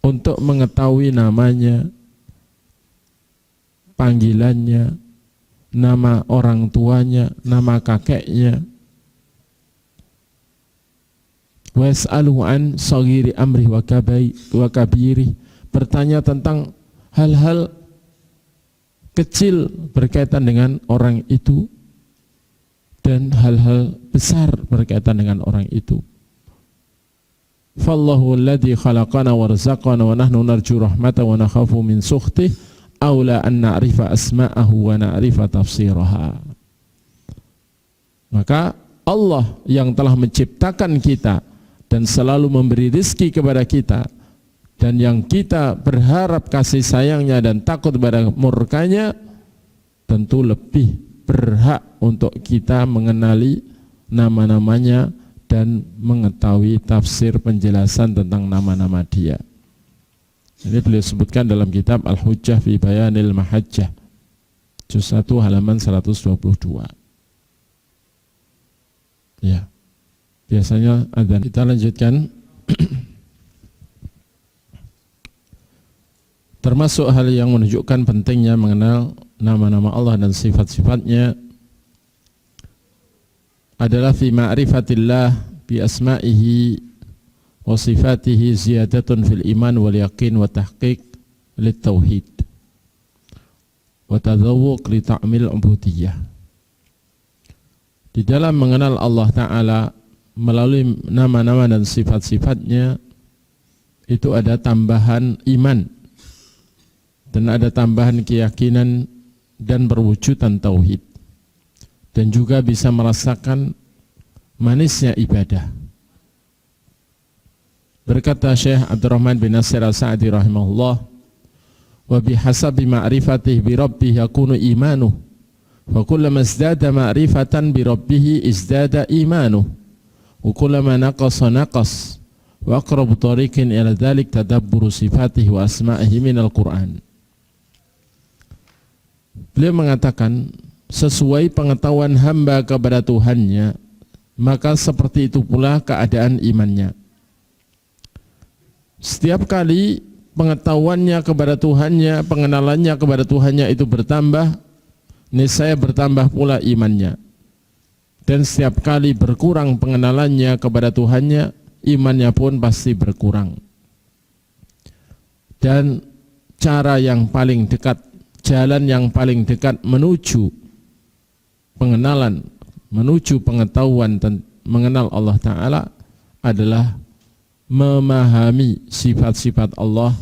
untuk mengetahui namanya, panggilannya, nama orang tuanya, nama kakeknya. Wa yas'aluhu an saghiri amri wa kabiri, bertanya tentang hal-hal kecil berkaitan dengan orang itu dan hal-hal besar berkaitan dengan orang itu. Fallahu alladhi khalaqana wa razaqana wa nahnu narju rahmata wa nakhafu min sukhtih aula an na'rifa asma'ahu wa na'rifa tafsiraha. Maka Allah yang telah menciptakan kita dan selalu memberi rizki kepada kita, dan yang kita berharap kasih sayangnya dan takut pada murkanya, tentu lebih berhak untuk kita mengenali nama-namanya dan mengetahui tafsir penjelasan tentang nama-nama dia. Ini beliau sebutkan dalam kitab Al-Hujjah fi Bayanil Mahajjah, juz 1 halaman 122. Ya. Biasanya adzan. Kita lanjutkan. Termasuk hal yang menunjukkan pentingnya mengenal nama-nama Allah dan sifat-sifatnya adalah fi ma'rifatillah bi asma'ihi wa sifatihi ziyadatun fil iman wal yaqin wa tahqiq lit tauhid wa tadzawuq li ta'mil ubudiyah. Di dalam mengenal Allah Ta'ala melalui nama-nama dan sifat-sifatnya itu ada tambahan iman dan ada tambahan keyakinan dan perwujudan tauhid, dan juga bisa merasakan manisnya ibadah. Berkata Syekh Abdurrahman bin Nasir As-Sa'di rahimahullah, wa bihasabi ma'rifatih bi rabbih yakunu imanuh, wa kullama izdada ma'rifatan bi rabbih izdada imanuh, wa kullama naqasa naqas, wa aqrabu tariqin ila dzalik tadabburu sifatihi wa asma'ihi minal Qur'an. Beliau mengatakan, sesuai pengetahuan hamba kepada Tuhannya, maka seperti itu pula keadaan imannya. Setiap kali pengetahuannya kepada Tuhannya, pengenalannya kepada Tuhannya itu bertambah, niscaya bertambah pula imannya. Dan setiap kali berkurang pengenalannya kepada Tuhannya, imannya pun pasti berkurang. Dan cara yang paling dekat, jalan yang paling dekat menuju pengenalan, menuju pengetahuan dan mengenal Allah Ta'ala adalah memahami sifat-sifat Allah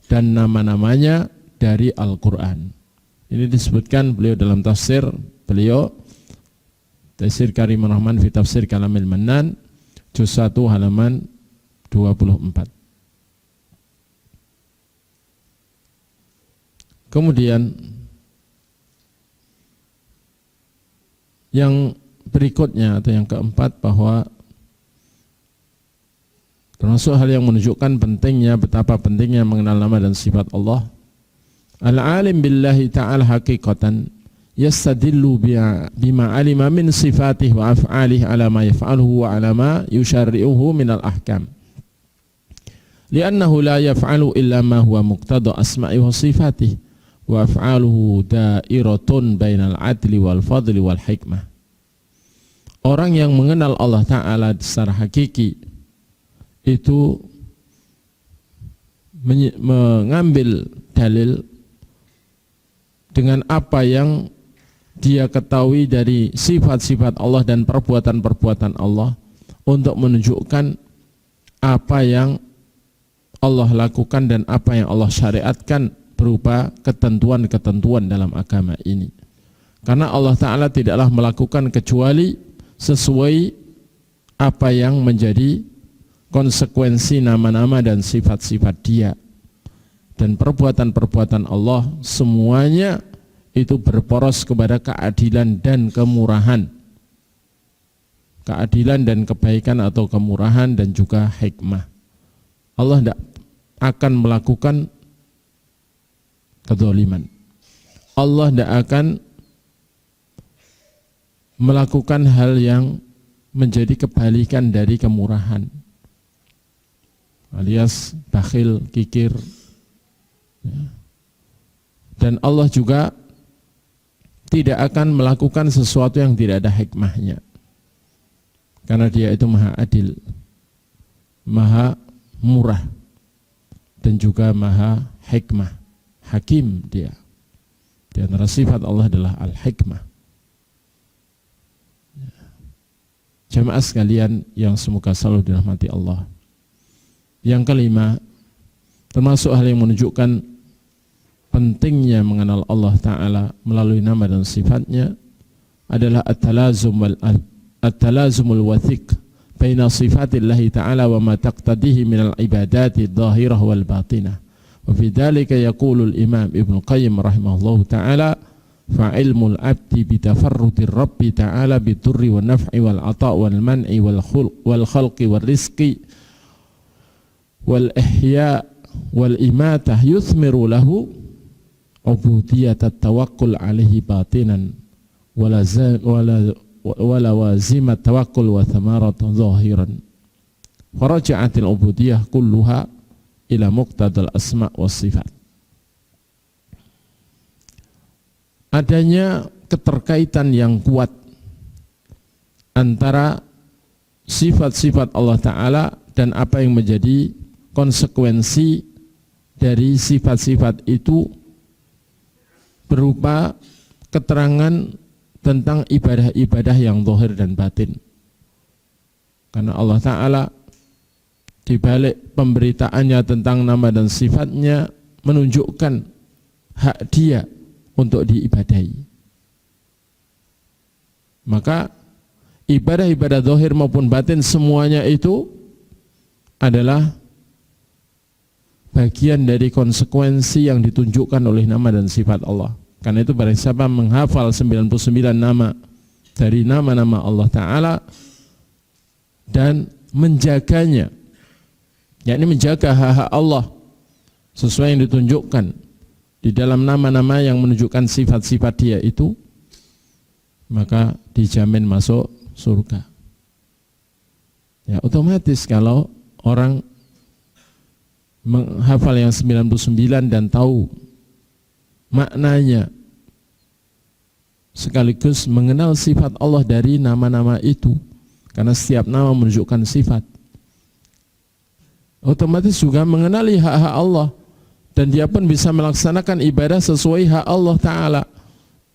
dan nama-namanya dari Al-Quran. Ini disebutkan beliau dalam tafsir beliau, Tafsir Karimur Rahman fi Tafsir Kalamil Mannan, juz 1 halaman 24. Kemudian yang berikutnya atau yang keempat, bahwa termasuk hal yang menunjukkan pentingnya, betapa pentingnya mengenal nama dan sifat Allah. Al-alim billahi ta'ala haqiqatan yastadillu bima alima min sifatih wa af'alih ala ma yaf'aluhu wa ala ma yusyarri'uhu minal ahkam. Liannahu la yaf'alu illa ma huwa muqtada asma'i wa sifatih wa af'aluhu da'iratun bainal adli wal fadli wal hikmah. Orang yang mengenal Allah Ta'ala secara hakiki itu mengambil dalil dengan apa yang dia ketahui dari sifat-sifat Allah dan perbuatan-perbuatan Allah untuk menunjukkan apa yang Allah lakukan dan apa yang Allah syariatkan berupa ketentuan-ketentuan dalam agama ini. Karena Allah Ta'ala tidaklah melakukan kecuali sesuai apa yang menjadi konsekuensi nama-nama dan sifat-sifat dia. Dan perbuatan-perbuatan Allah semuanya itu berporos kepada keadilan dan kemurahan, keadilan dan kebaikan atau kemurahan dan juga hikmah. Allah tidak akan melakukan kezaliman. Allah tidak akan melakukan hal yang menjadi kebalikan dari kemurahan, alias bakhil, kikir. Dan Allah juga tidak akan melakukan sesuatu yang tidak ada hikmahnya, karena dia itu maha adil. maha murah dan juga maha hikmah, hakim dia. Di antara sifat Allah adalah al-hikmah. Jamaah sekalian yang semoga selalu dirahmati Allah. Yang kelima, termasuk hal yang menunjukkan pentingnya mengenal Allah Ta'ala melalui nama dan sifatnya adalah at-talazumul wathiq baina sifatillahi ta'ala wa ma taqtadihi minal ibadati dhahirah wal batinah. Wa fi dhalika yaqulu al-imam Ibnu Qayyim rahimahullahu ta'ala fa'ilmul abdi bitafarrudir rabbi ta'ala bidurri wal naf'i wal ata' wal man'i wal khalqi wal rizqi wal ihya wal imatah yuthmiru lahu ubudiyat at-tawakkul alaihi batinan wala wazimat tawakkul wa thamarat zahiran faraja'atil ubudiyah kulluha ila muqtadal asma' was sifat. Adanya keterkaitan yang kuat antara sifat-sifat Allah Ta'ala dan apa yang menjadi konsekuensi dari sifat-sifat itu berupa keterangan tentang ibadah-ibadah yang zahir dan batin. Karena Allah Ta'ala di balik pemberitaannya tentang nama dan sifatnya menunjukkan hak dia untuk diibadahi. Maka ibadah-ibadah zahir maupun batin semuanya itu adalah bagian dari konsekuensi yang ditunjukkan oleh nama dan sifat Allah. Karena itu barang siapa menghafal 99 nama dari nama-nama Allah Ta'ala dan menjaganya, yakni menjaga hak-hak Allah sesuai yang ditunjukkan di dalam nama-nama yang menunjukkan sifat-sifat dia itu, maka dijamin masuk surga. Ya, otomatis kalau orang menghafal yang 99 dan tahu maknanya sekaligus mengenal sifat Allah dari nama-nama itu, karena setiap nama menunjukkan sifat, otomatis juga mengenali hak-hak Allah dan dia pun bisa melaksanakan ibadah sesuai hak Allah Ta'ala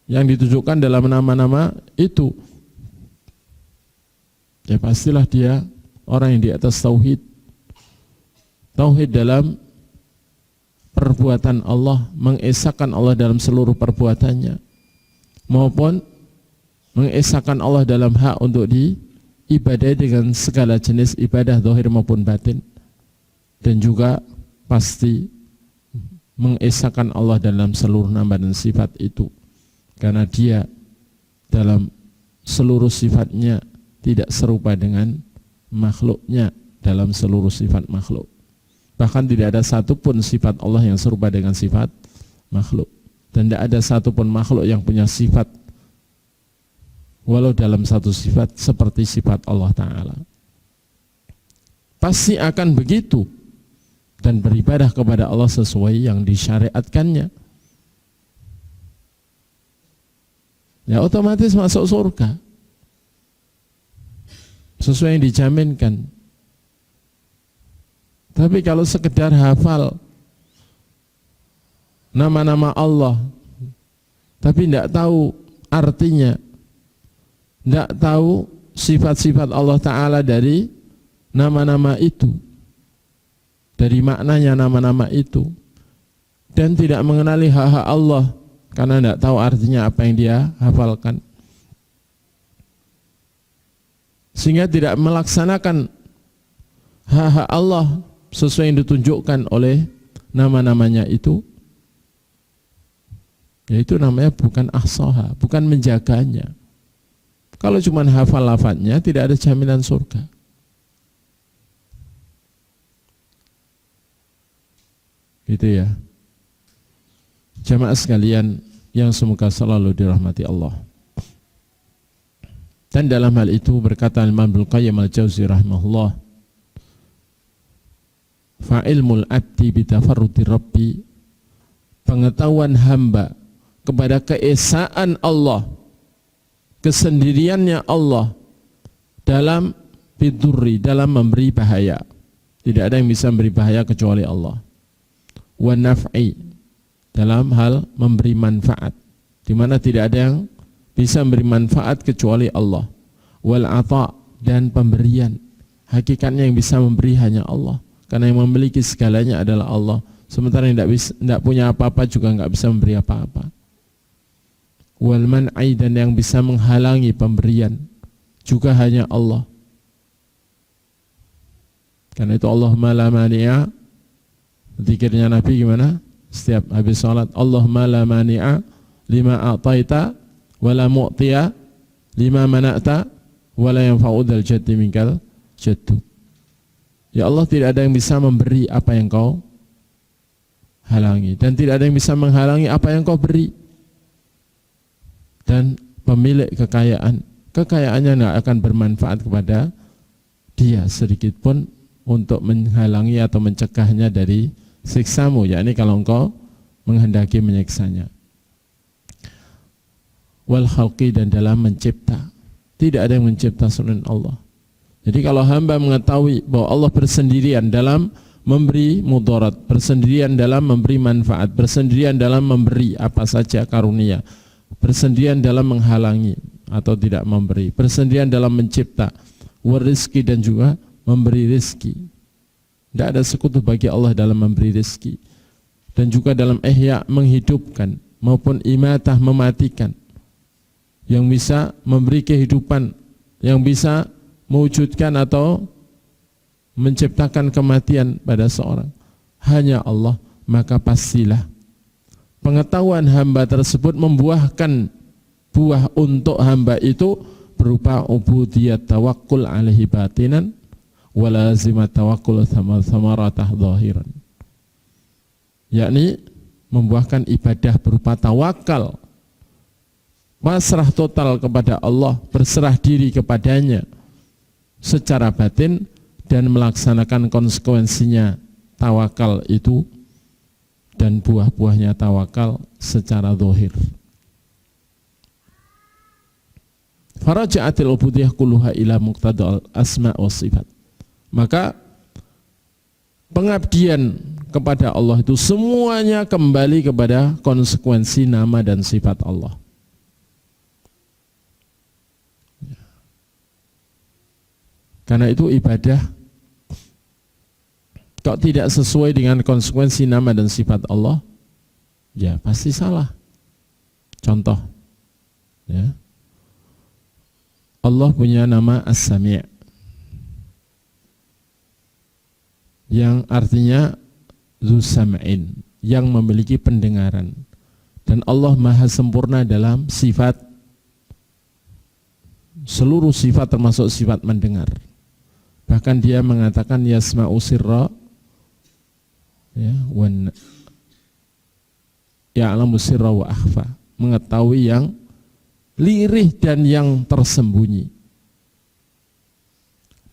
yang ditunjukkan dalam nama-nama itu. Ya pastilah dia orang yang di atas tauhid. Tauhid dalam perbuatan Allah, mengesahkan Allah dalam seluruh perbuatannya, maupun mengesahkan Allah dalam hak untuk diibadahi dengan segala jenis ibadah zahir maupun batin, dan juga pasti mengesahkan Allah dalam seluruh nama dan sifat itu, karena dia dalam seluruh sifatnya tidak serupa dengan makhluknya dalam seluruh sifat makhluk. Bahkan tidak ada satupun sifat Allah yang serupa dengan sifat makhluk, dan tidak ada satupun makhluk yang punya sifat walau dalam satu sifat seperti sifat Allah Ta'ala. Pasti akan begitu dan beribadah kepada Allah sesuai yang disyariatkannya. Ya otomatis masuk surga sesuai yang dijaminkan. Tapi kalau sekedar hafal nama-nama Allah tapi tidak tahu artinya, tidak tahu sifat-sifat Allah Ta'ala dari nama-nama itu, dari maknanya nama-nama itu, dan tidak mengenali hak-hak Allah karena tidak tahu artinya apa yang dia hafalkan, sehingga tidak melaksanakan hak-hak Allah sesuai yang ditunjukkan oleh nama-namanya itu, yaitu namanya bukan ahsaha, bukan menjaganya. Kalau cuma hafal lafadznya tidak ada jaminan surga. Gitu ya. Jamaah sekalian yang semoga selalu dirahmati Allah. Dan dalam hal itu berkata Imam Ibnu Qayyim al-Jauzi rahimahullah, fa'ilmul abdi bitafarruti rabbi, pengetahuan hamba kepada keesaan Allah, kesendiriannya Allah dalam bidurri, dalam memberi bahaya, Tidak ada yang bisa memberi bahaya kecuali Allah. Wa naf'i, dalam hal memberi manfaat, di mana tidak ada yang bisa memberi manfaat kecuali Allah. Wal ata', dan pemberian, hakikatnya yang bisa memberi hanya Allah, karena yang memiliki segalanya adalah Allah. Sementara yang tidak punya apa-apa juga nggak bisa memberi apa-apa. Wal man'i, dan yang bisa menghalangi pemberian juga hanya Allah. Karena itu Allahumma la mani'a, zikirnya Nabi gimana? Setiap habis salat, Allahumma la mani'a lima a'taita wa la mu'tiya lima mana'ta wa la yanfa'u dzal jaddi minkal jaddu. Ya Allah, tidak ada yang bisa memberi apa yang kau halangi, dan tidak ada yang bisa menghalangi apa yang kau beri. Dan pemilik kekayaannya tidak akan bermanfaat kepada dia sedikit pun untuk menghalangi atau mencegahnya dari siksamu, yakni kalau engkau menghendaki menyiksanya. Wal khalqi, dan dalam mencipta, tidak ada yang mencipta selain Allah. Jadi kalau hamba mengetahui bahwa Allah bersendirian dalam memberi mudarat, bersendirian dalam memberi manfaat, bersendirian dalam memberi apa saja karunia, bersendirian dalam menghalangi atau tidak memberi, bersendirian dalam mencipta, warizki, dan juga memberi rizki. Tidak ada sekutu bagi Allah dalam memberi rizki, dan juga dalam ihya, menghidupkan, maupun imatah, mematikan. Yang bisa memberi kehidupan, yang bisa mewujudkan atau menciptakan kematian pada seorang, hanya Allah. Maka pastilah pengetahuan hamba tersebut membuahkan buah untuk hamba itu berupa ubudiyat tawakkul alaihi batinan wa lazimat tawakkul thamaratah zahiran, yakni membuahkan ibadah berupa tawakal, pasrah total kepada Allah, berserah diri kepadanya secara batin, dan melaksanakan konsekuensinya tawakal itu dan buah-buahnya tawakal secara zahir. Faraja'atil ubudiyah kulluha ila muqtadal asma wa sifat. Maka pengabdian kepada Allah itu semuanya kembali kepada konsekuensi nama dan sifat Allah. Karena itu ibadah kok tidak sesuai dengan konsekuensi nama dan sifat Allah, ya pasti salah. Contoh, ya, Allah punya nama As-Sami', yang artinya Dzu Sam'in, yang memiliki pendengaran. Dan Allah maha sempurna dalam sifat, seluruh sifat termasuk sifat mendengar. Bahkan dia mengatakan yasma'u sirra, ya, wan ya'lamu sirra wa akhfa, mengetahui yang lirih dan yang tersembunyi.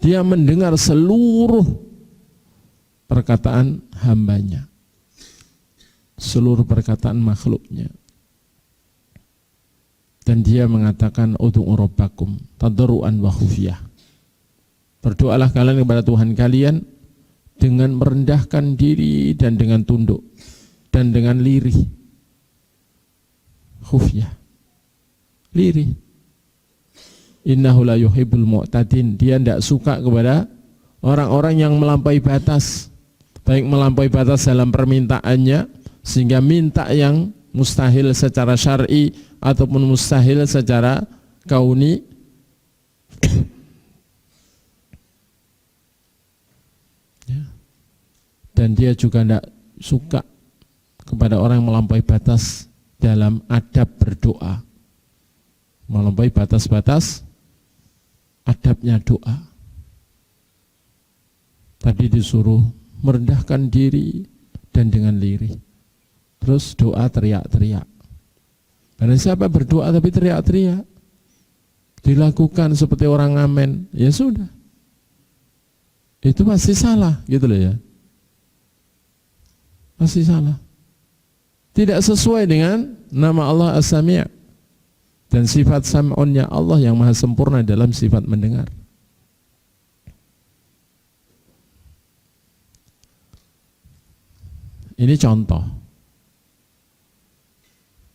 Dia mendengar seluruh perkataan hambanya, seluruh perkataan makhluknya. Dan dia mengatakan ud'u rabbakum tadarruan wa khufyah, berdoalah kalian kepada Tuhan kalian dengan merendahkan diri dan dengan tunduk dan dengan lirih. Khufyah, lirih. Innahu la yuhibbul mu'tadin, dia tidak suka kepada orang-orang yang melampaui batas, baik melampaui batas dalam permintaannya sehingga minta yang mustahil secara syar'i ataupun mustahil secara kauni. Dan dia juga tidak suka kepada orang yang melampaui batas dalam adab berdoa, melampaui batas-batas adabnya doa. Tadi disuruh merendahkan diri dan dengan lirih, terus doa teriak-teriak. Karena siapa berdoa tapi teriak-teriak, dilakukan seperti orang ngamen, ya sudah, itu pasti salah, gitu loh ya. Pasti salah, tidak sesuai dengan nama Allah As-Sami' dan sifat sam'unnya Allah yang maha sempurna dalam sifat mendengar. Ini contoh.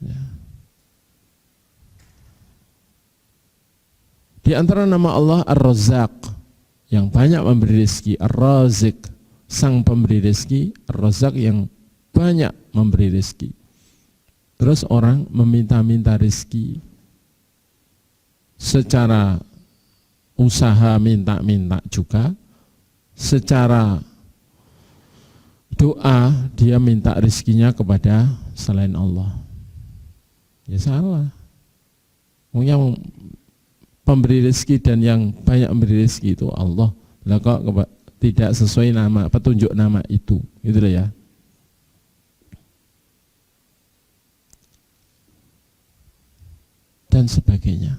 Ya. Di antara nama Allah Ar-Razzaq, yang banyak memberi rezeki, Ar-Razik, sang pemberi rezeki, Ar-Razzaq yang banyak memberi rezeki. Terus orang meminta-minta rezeki secara usaha, minta-minta juga, secara doa dia minta rezekinya kepada selain Allah. Ya salah. Yang pemberi rezeki dan yang banyak memberi rezeki itu Allah. Lah kok tidak sesuai nama, petunjuk nama itu, gitu loh ya. Dan sebagainya.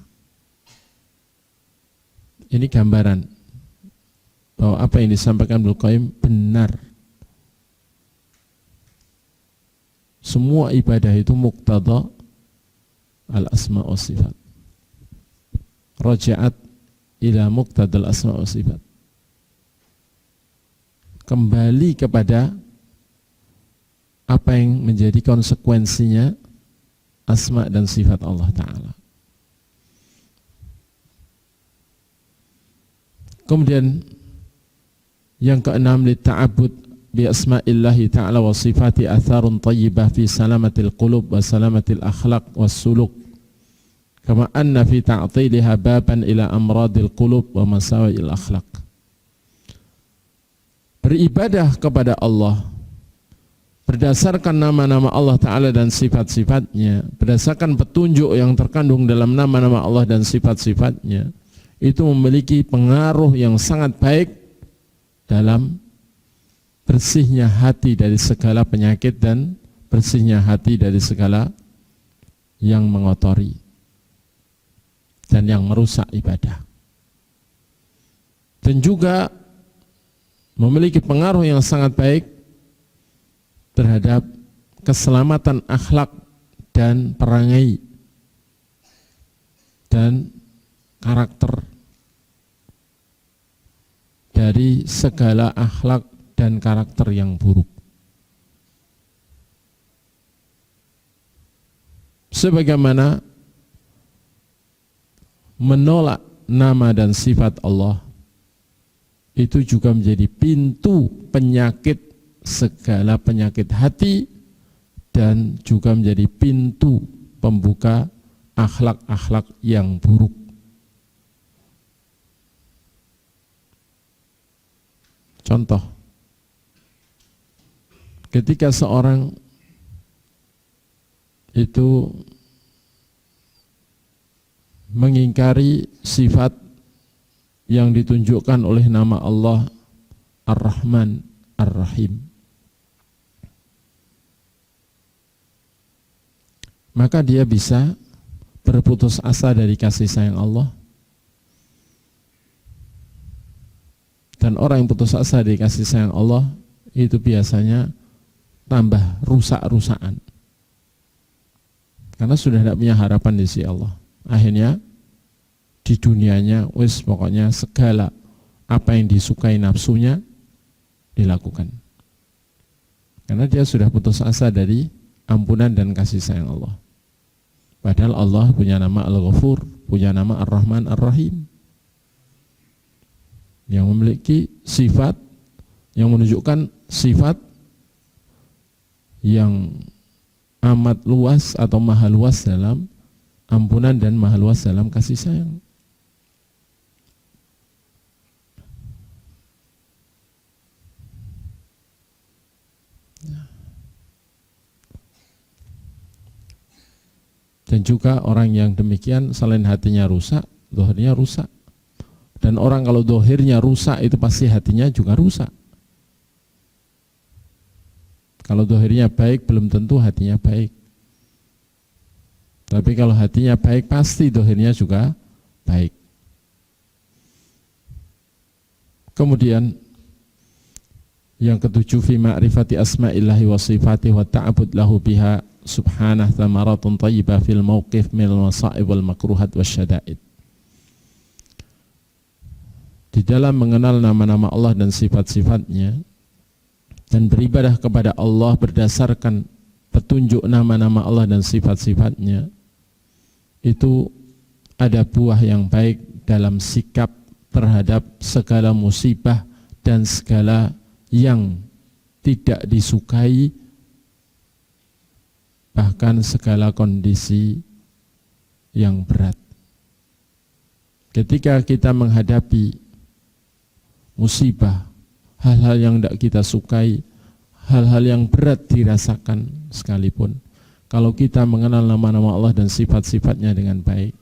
Ini gambaran bahwa apa yang disampaikan Ibnu Qayyim benar. Semua ibadah itu muqtada al-asma wa sifat. Raja'at ila muqtada al-asma wa sifat. Kembali kepada apa yang menjadi konsekuensinya asma dan sifat Allah Ta'ala. Kemudian yang keenam, lita'abud bi asma'illahi ta'ala wa sifati atharun tayyibah fi salamatil qulub wa salamatil akhlaq was suluk, kama anna fi ta'tiliha baban ila amradil qulub wa masawi'il akhlaq. Beribadah kepada Allah berdasarkan nama-nama Allah Ta'ala dan sifat-sifatnya, berdasarkan petunjuk yang terkandung dalam nama-nama Allah dan sifat-sifatnya, itu memiliki pengaruh yang sangat baik dalam bersihnya hati dari segala penyakit dan bersihnya hati dari segala yang mengotori dan yang merusak ibadah. Dan juga memiliki pengaruh yang sangat baik terhadap keselamatan akhlak dan perangai dan karakter dari segala akhlak dan karakter yang buruk. Sebagaimana menolak nama dan sifat Allah itu juga menjadi pintu penyakit, segala penyakit hati, dan juga menjadi pintu pembuka akhlak-akhlak yang buruk. Contoh, ketika seorang itu mengingkari sifat yang ditunjukkan oleh nama Allah Ar-Rahman Ar-Rahim, maka dia bisa berputus asa dari kasih sayang Allah. Dan orang yang putus asa dari kasih sayang Allah itu biasanya tambah rusak-rusakan, karena sudah tidak punya harapan di sisi Allah. Akhirnya di dunianya pokoknya segala apa yang disukai nafsunya dilakukan, karena dia sudah putus asa dari ampunan dan kasih sayang Allah. Padahal Allah punya nama Al-Ghafur, punya nama Ar-Rahman Ar-Rahim, yang memiliki sifat yang menunjukkan sifat yang amat luas atau maha luas dalam ampunan dan maha luas dalam kasih sayang. Dan juga orang yang demikian selain hatinya rusak, zahirnya rusak. Dan orang kalau zahirnya rusak itu pasti hatinya juga rusak. Kalau zahirnya baik belum tentu hatinya baik. Tapi kalau hatinya baik pasti zahirnya juga baik. Kemudian yang ketujuh, fi ma'rifati asma'illahi wa sifatihi wa ta'abud lahu biha subhanah thamaratun tayyibah fil mawqif minal masa'ib wal makruhat wasyada'id. Di dalam mengenal nama-nama Allah dan sifat-sifatnya, dan beribadah kepada Allah berdasarkan petunjuk nama-nama Allah dan sifat-sifatnya, itu ada buah yang baik dalam sikap terhadap segala musibah dan segala yang tidak disukai, bahkan segala kondisi yang berat. Ketika kita menghadapi musibah, hal-hal yang tidak kita sukai, hal-hal yang berat dirasakan sekalipun, kalau kita mengenal nama-nama Allah dan sifat-sifatnya dengan baik,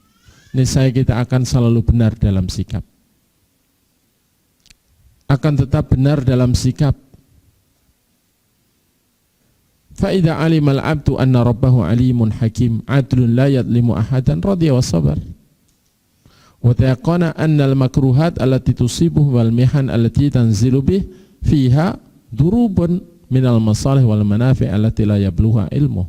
niscaya kita akan selalu benar dalam sikap. Akan tetap benar dalam sikap. Fa'idha alimal abdu anna rabbahu alimun hakim adlun la yadlimu ahadan radhiya wa sabar. Wa tayaqana anna al-makruhat allati tusibuhu wal mihan allati tanzilu bih fiha durubun minal masalih wal manafi' allati la yabluha ilmu.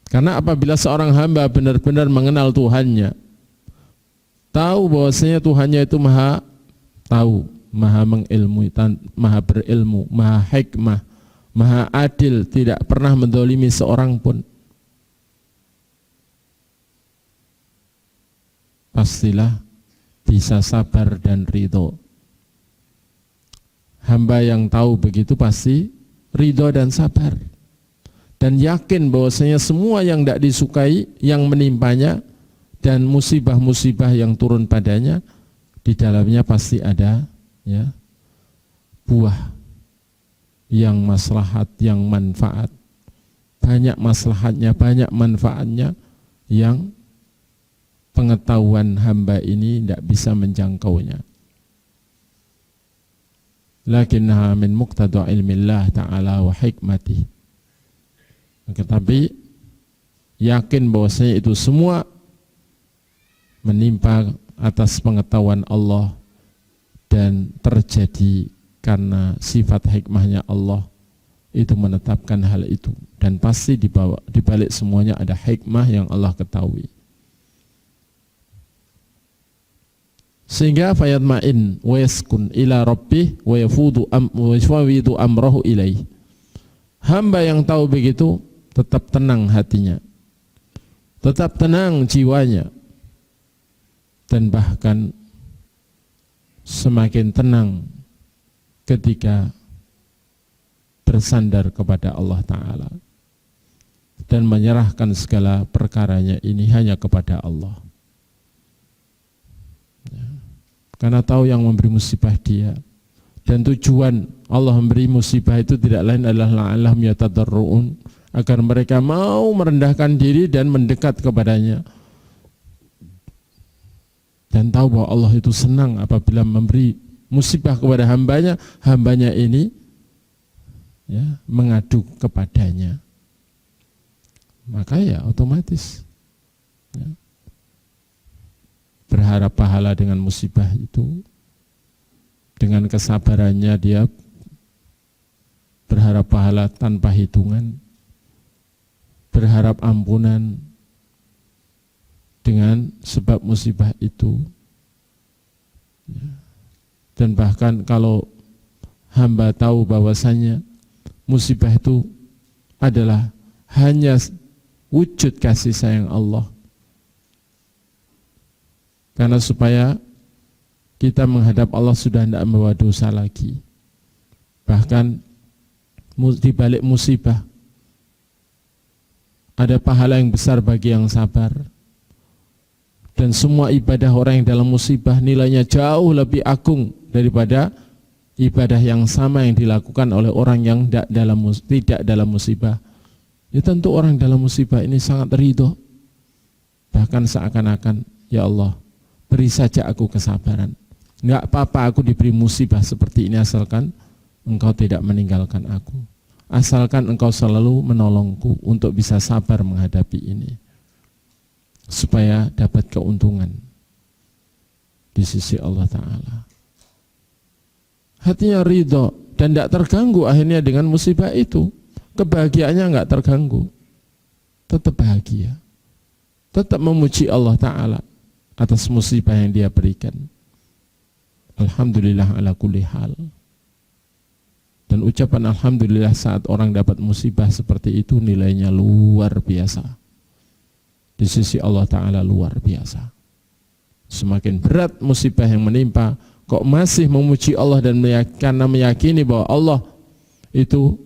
Karena apabila seorang hamba benar-benar mengenal Tuhannya, tahu bahwasanya Tuhannya itu maha tahu, maha mengilmui, maha berilmu, maha hikmah, maha adil, tidak pernah mendolimi seorang pun, pastilah bisa sabar dan ridho. Hamba yang tahu begitu pasti ridho dan sabar, dan yakin bahwasanya semua yang tidak disukai yang menimpanya dan musibah-musibah yang turun padanya, di dalamnya pasti ada ya buah yang maslahat, yang manfaat, banyak maslahatnya, banyak manfaatnya yang pengetahuan hamba ini tidak bisa menjangkaunya. Lakinnaha min muqtada ilmillah ta'ala wa hikmatih. Tetapi yakin bahwasanya itu semua menimpa atas pengetahuan Allah dan terjadi karena sifat hikmahnya Allah itu menetapkan hal itu, dan pasti di balik semuanya ada hikmah yang Allah ketahui. Sehingga fayatma'in wa yaskun ila rabbih wa yafuwidu amrahu ilaih. Hamba yang tahu begitu tetap tenang hatinya, tetap tenang jiwanya, dan bahkan semakin tenang ketika bersandar kepada Allah Ta'ala dan menyerahkan segala perkaranya ini hanya kepada Allah. Karena tahu yang memberi musibah dia, dan tujuan Allah memberi musibah itu tidak lain adalah la'allahum yatadarru'un, agar mereka mau merendahkan diri dan mendekat kepadanya, dan tahu bahwa Allah itu senang apabila memberi musibah kepada hambanya, hambanya ini ya mengadu kepadanya, maka ya otomatis ya, berharap pahala dengan musibah itu. Dengan kesabarannya dia berharap pahala tanpa hitungan, berharap ampunan dengan sebab musibah itu. Dan bahkan kalau hamba tahu bahwasanya musibah itu adalah hanya wujud kasih sayang Allah, karena supaya kita menghadap Allah sudah tidak membawa dosa lagi. Bahkan di balik musibah ada pahala yang besar bagi yang sabar. Dan semua ibadah orang yang dalam musibah nilainya jauh lebih agung daripada ibadah yang sama yang dilakukan oleh orang yang tidak dalam musibah. Ya tentu orang dalam musibah ini sangat ridho, bahkan seakan-akan, ya Allah, beri saja aku kesabaran. Enggak apa-apa aku diberi musibah seperti ini asalkan Engkau tidak meninggalkan aku. Asalkan Engkau selalu menolongku untuk bisa sabar menghadapi ini, supaya dapat keuntungan di sisi Allah Ta'ala. Hatinya ridho dan tidak terganggu akhirnya dengan musibah itu. Kebahagiaannya enggak terganggu, tetap bahagia, tetap memuji Allah Ta'ala atas musibah yang dia berikan. Alhamdulillah ala kulli hal. Dan ucapan alhamdulillah saat orang dapat musibah seperti itu nilainya luar biasa. Di sisi Allah Ta'ala luar biasa. Semakin berat musibah yang menimpa, kok masih memuji Allah dan karena meyakini bahwa Allah itu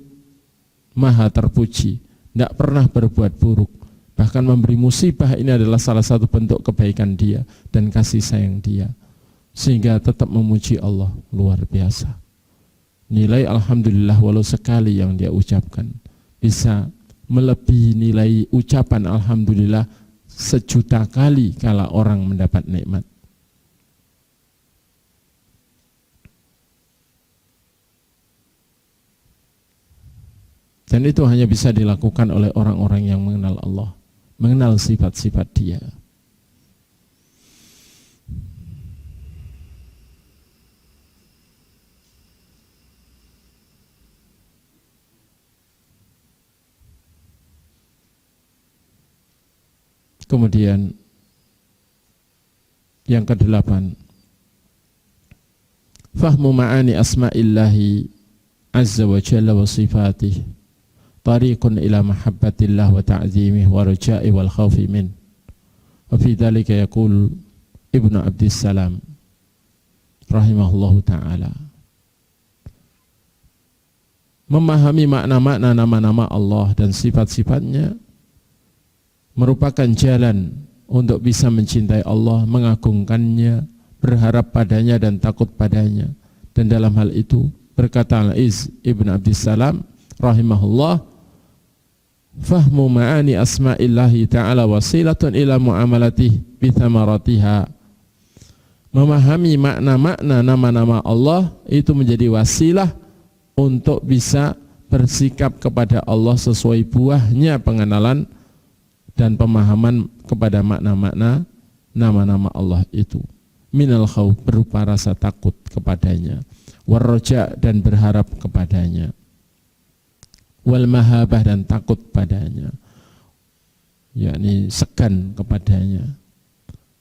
maha terpuji, tidak pernah berbuat buruk. Bahkan memberi musibah ini adalah salah satu bentuk kebaikan dia dan kasih sayang dia. Sehingga tetap memuji Allah luar biasa. Nilai alhamdulillah walau sekali yang dia ucapkan bisa melebihi nilai ucapan alhamdulillah 1.000.000 kali kala orang mendapat nikmat. Dan itu hanya bisa dilakukan oleh orang-orang yang mengenal Allah, mengenal sifat-sifat Dia. Kemudian yang ke-8, fahmu ma'ani asma'illahi azza wa jalla wa sifatih tariqun ila mahabbatillah wa ta'zimih wa raja'i wal khawfi min. Wa fi dhalika yaqul Ibnu Abdissalam rahimahullahu ta'ala, memahami makna-makna nama-nama Allah dan sifat-sifatnya merupakan jalan untuk bisa mencintai Allah, mengagungkannya, berharap padanya dan takut padanya. Dan dalam hal itu berkata Al-Iz Ibn Abdissalam rahimahullah, fahmu ma'ani asma'illahi ta'ala wasilatun ila mu'amalatih bithamaratiha. Memahami makna-makna nama-nama Allah itu menjadi wasilah untuk bisa bersikap kepada Allah sesuai buahnya pengenalan dan pemahaman kepada makna-makna nama-nama Allah itu. Minal khawf, berupa rasa takut kepadanya, warroja, dan berharap kepadanya, wal mahabah, dan takut padanya, yakni segan kepadanya,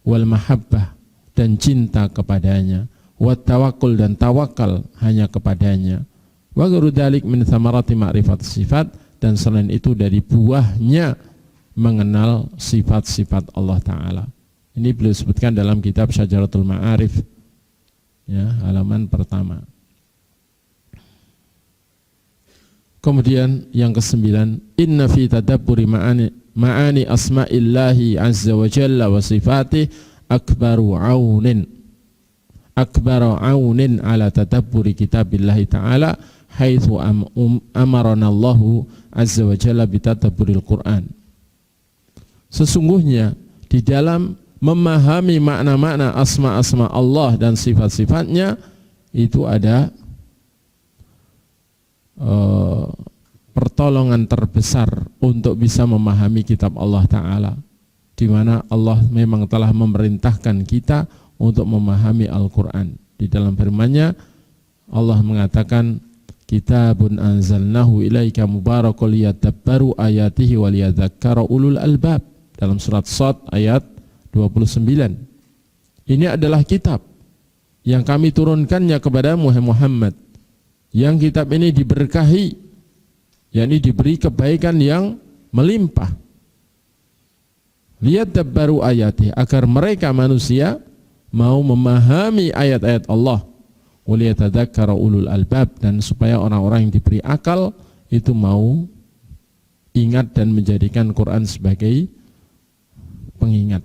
wal mahabbah, dan cinta kepadanya, wat tawakul, dan tawakal hanya kepadanya, wa ghairu dzalik min thamarati ma'rifat sifat, dan selain itu dari buahnya mengenal sifat-sifat Allah Ta'ala. Ini beliau sebutkan dalam kitab Syajaratul Ma'arif, ya, halaman pertama. Kemudian yang ke-9, inna fi tadabburi ma'ani asma'illahi azza wa jalla wa sifatih akbaru aunin ala tadabburi kitabillahi ta'ala haitsu amarana Allahu azza wa jalla bitadabburil Qur'an. Sesungguhnya di dalam memahami makna-makna asma-asma Allah dan sifat-sifatnya itu ada pertolongan terbesar untuk bisa memahami kitab Allah Ta'ala, di mana Allah memang telah memerintahkan kita untuk memahami Al-Quran. Di dalam firman-Nya Allah mengatakan, kitabun anzalnahu ilaika mubarakul liyadabbaru ayatihi wa liyadzakkara ulul albab, dalam surat Shad ayat 29. Ini adalah kitab yang kami turunkannya kepada Muhammad, yang kitab ini diberkahi, yakni diberi kebaikan yang melimpah. Liyadabbaru ayati, agar mereka manusia mau memahami ayat-ayat Allah, wa liyatadzakkara ulul albab, dan supaya orang-orang yang diberi akal itu mau ingat dan menjadikan Quran sebagai pengingat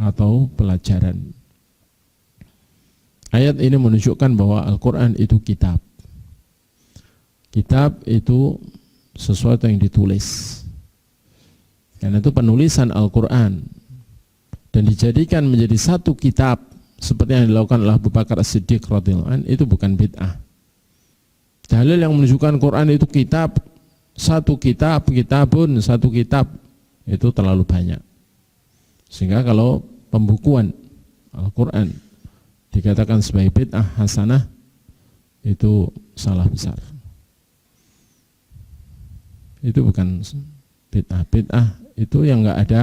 atau pelajaran. Ayat ini menunjukkan bahwa Al-Quran itu kitab. Kitab itu sesuatu yang ditulis. Karena itu penulisan Al-Quran dan dijadikan menjadi satu kitab seperti yang dilakukan oleh Abu Bakar As-Siddiq radhiyallahu anhu, itu bukan bid'ah. Dalil yang menunjukkan Quran itu kitab, satu kitab, kitabun, satu kitab, itu terlalu banyak. Sehingga kalau pembukuan Al-Quran dikatakan sebagai bid'ah hasanah, itu salah besar. Itu bukan bid'ah. Bid'ah itu yang enggak ada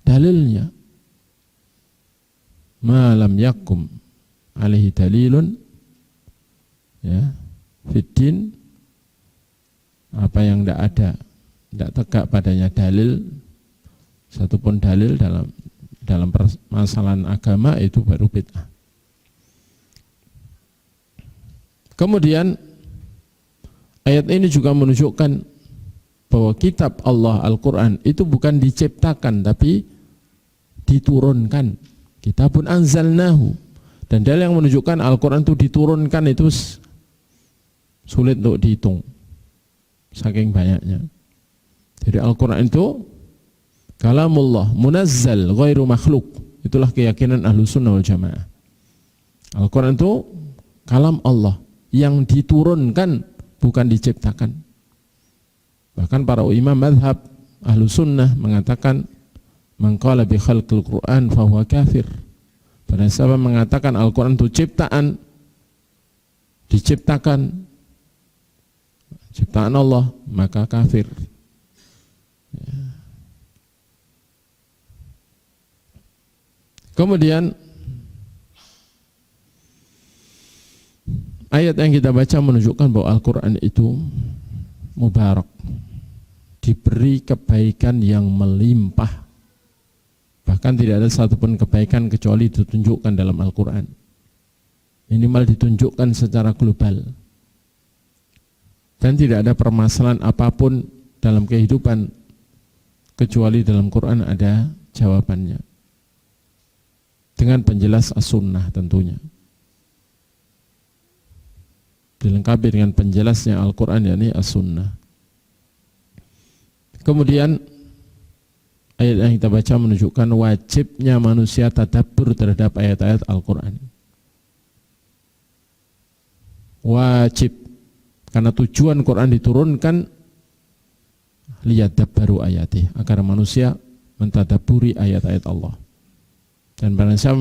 dalilnya. Ma lam yakum alaihi dalilun, ya, fiddin, apa yang tidak ada, tidak tegak padanya dalil, satupun dalil dalam permasalahan agama, itu baru bid'ah. Kemudian ayat ini juga menunjukkan bahwa kitab Allah Al-Quran itu bukan diciptakan tapi diturunkan. Kitabun anzalnahu. Dan dalil yang menunjukkan Al-Quran itu diturunkan itu sulit untuk dihitung, saking banyaknya. Jadi Al-Quran itu kalamullah munazzal ghairu makhluk. Itulah keyakinan Ahlussunnah wal Jamaah. Al-Quran itu kalam Allah yang diturunkan, bukan diciptakan. Bahkan para imam mazhab Ahlussunnah mengatakan man qala bi khalqil Qur'an fahuwa kafir. Pada siapa mengatakan Al-Quran itu ciptaan, diciptakan, ciptaan Allah, maka kafir. Ya. Kemudian ayat yang kita baca menunjukkan bahwa Al-Quran itu mubarak, diberi kebaikan yang melimpah. Bahkan tidak ada satupun kebaikan kecuali ditunjukkan dalam Al-Quran. Minimal ditunjukkan secara global. Dan tidak ada permasalahan apapun dalam kehidupan kecuali dalam Quran ada jawabannya. Dengan penjelas as-sunnah tentunya. Dilengkapi dengan penjelasnya Al-Quran, yakni as-sunnah. Kemudian ayat yang kita baca menunjukkan wajibnya manusia tadabbur terhadap ayat-ayat Al-Quran. Wajib, karena tujuan Quran diturunkan liyadabbaru ayatih, agar manusia mentadabburi ayat-ayat Allah. Dan barang siapa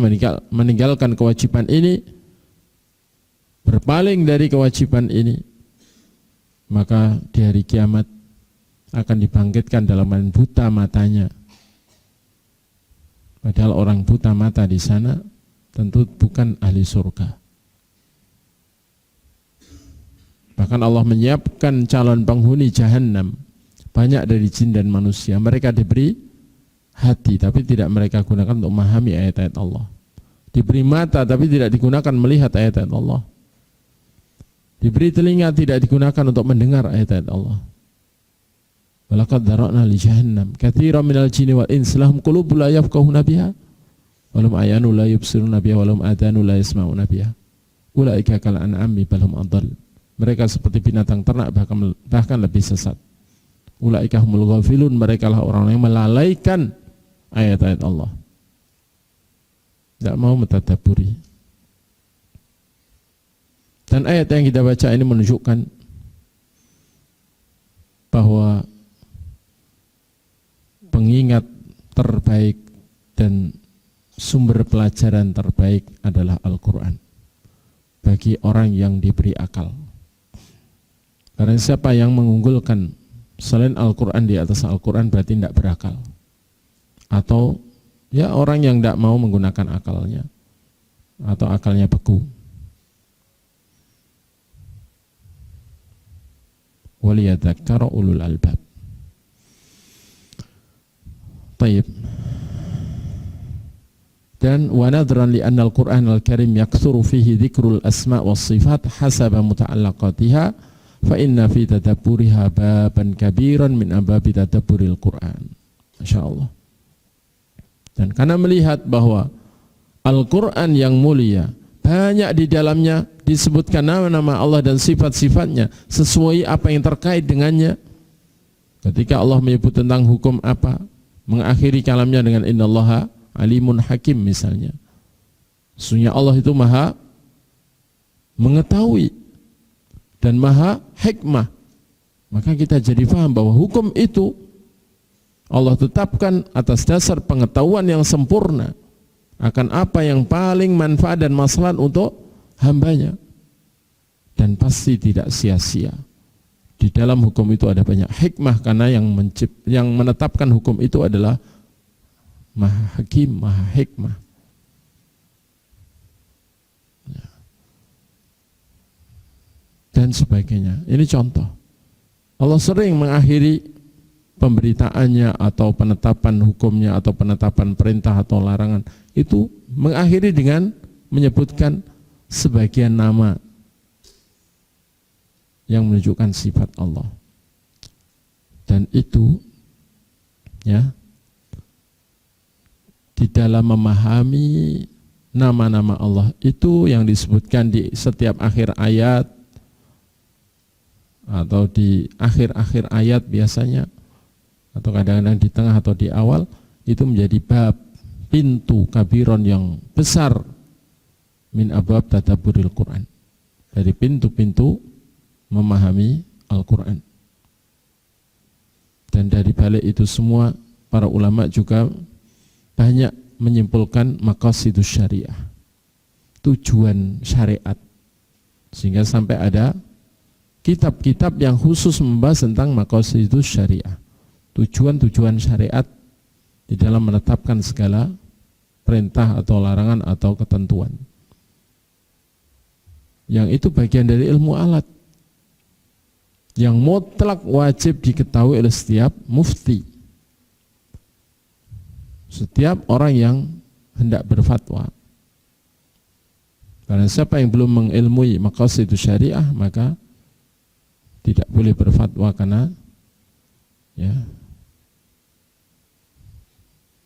meninggalkan kewajiban ini, berpaling dari kewajiban ini, maka di hari kiamat akan dibangkitkan dalam keadaan buta matanya. Padahal orang buta mata di sana tentu bukan ahli surga. Bahkan Allah menyiapkan calon penghuni Jahannam banyak dari jin dan manusia. Mereka diberi hati tapi tidak mereka gunakan untuk memahami ayat-ayat Allah. Diberi mata tapi tidak digunakan melihat ayat-ayat Allah. Diberi telinga tidak digunakan untuk mendengar ayat-ayat Allah. Walaqad dzara'na li jahannam katsiran minal jinni wal insi lahum qulubun la yafqahuna biha wa lahum a'yunun la yubsiruna biha wa lahum adhanun la yasma'una biha ulaika kal an'ami bal hum adall. Mereka seperti binatang ternak bahkan lebih sesat. Ulaika humul ghafilun, mereka lah orang yang melalaikan ayat-ayat Allah. Tidak mau mentadabburi. Dan ayat yang kita baca ini menunjukkan bahwa pengingat terbaik dan sumber pelajaran terbaik adalah Al-Quran bagi orang yang diberi akal. Karena siapa yang mengunggulkan selain Al-Quran di atas Al-Quran berarti tidak berakal, atau ya orang yang tidak mau menggunakan akalnya atau akalnya beku. Waliyadzakkara ulul albab. Taib. Dan wa nadran li anna al-Qur'an al-Karim yaktsuru fihi dzikrul asma' was sifat hasaba muta'allaqatiha fa inna fi tadabburiha baban kabiran min ababi tadabburil Qur'an. Masyaallah. Dan karena melihat bahwa Al-Qur'an yang mulia banyak di dalamnya disebutkan nama-nama Allah dan sifat-sifatnya sesuai apa yang terkait dengannya. Ketika Allah menyebut tentang hukum apa, mengakhiri kalamnya dengan innallaha alimun hakim misalnya. Sesungguhnya Allah itu maha mengetahui dan maha hikmah. Maka kita jadi paham bahwa hukum itu Allah tetapkan atas dasar pengetahuan yang sempurna akan apa yang paling manfaat dan maslahat untuk hambanya. Dan pasti tidak sia-sia. Di dalam hukum itu ada banyak hikmah karena yang menetapkan hukum itu adalah Maha Hakim, Maha Hikmah. dan sebagainya. Ini contoh. Allah sering mengakhiri pemberitaannya atau penetapan hukumnya atau penetapan perintah atau larangan itu mengakhiri dengan menyebutkan sebagian nama yang menunjukkan sifat Allah. Dan itu ya, di dalam memahami nama-nama Allah itu yang disebutkan di setiap akhir ayat atau di akhir-akhir ayat biasanya, atau kadang-kadang di tengah atau di awal, itu menjadi bab, pintu kabiron yang besar min abwab tadabburil Quran, dari pintu-pintu memahami Al-Quran. Dan dari balik itu semua para ulama juga banyak menyimpulkan maqasidus syariah, tujuan syariat, sehingga sampai ada kitab-kitab yang khusus membahas tentang maqasidus syariah, tujuan-tujuan syariat di dalam menetapkan segala perintah atau larangan atau ketentuan. Yang itu bagian dari ilmu alat yang mutlak wajib diketahui oleh setiap mufti, setiap orang yang hendak berfatwa. Karena siapa yang belum mengilmui maqasidus syariah maka tidak boleh berfatwa, karena ya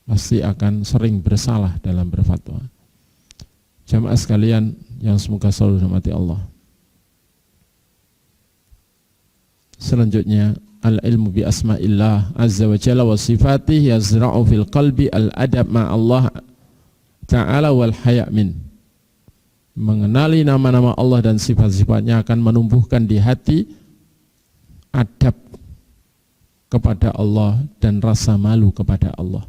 pasti akan sering bersalah dalam berfatwa. Jamaah sekalian yang semoga selalu dirahmati Allah. Selanjutnya, al-ilmu bi asma'illah azza wa jalla wa sifatih yazra'u fil qalbi al-adab ma'allah ta'ala wal haya' min. Mengenali nama-nama Allah dan sifat-sifatnya akan menumbuhkan di hati adab kepada Allah dan rasa malu kepada Allah.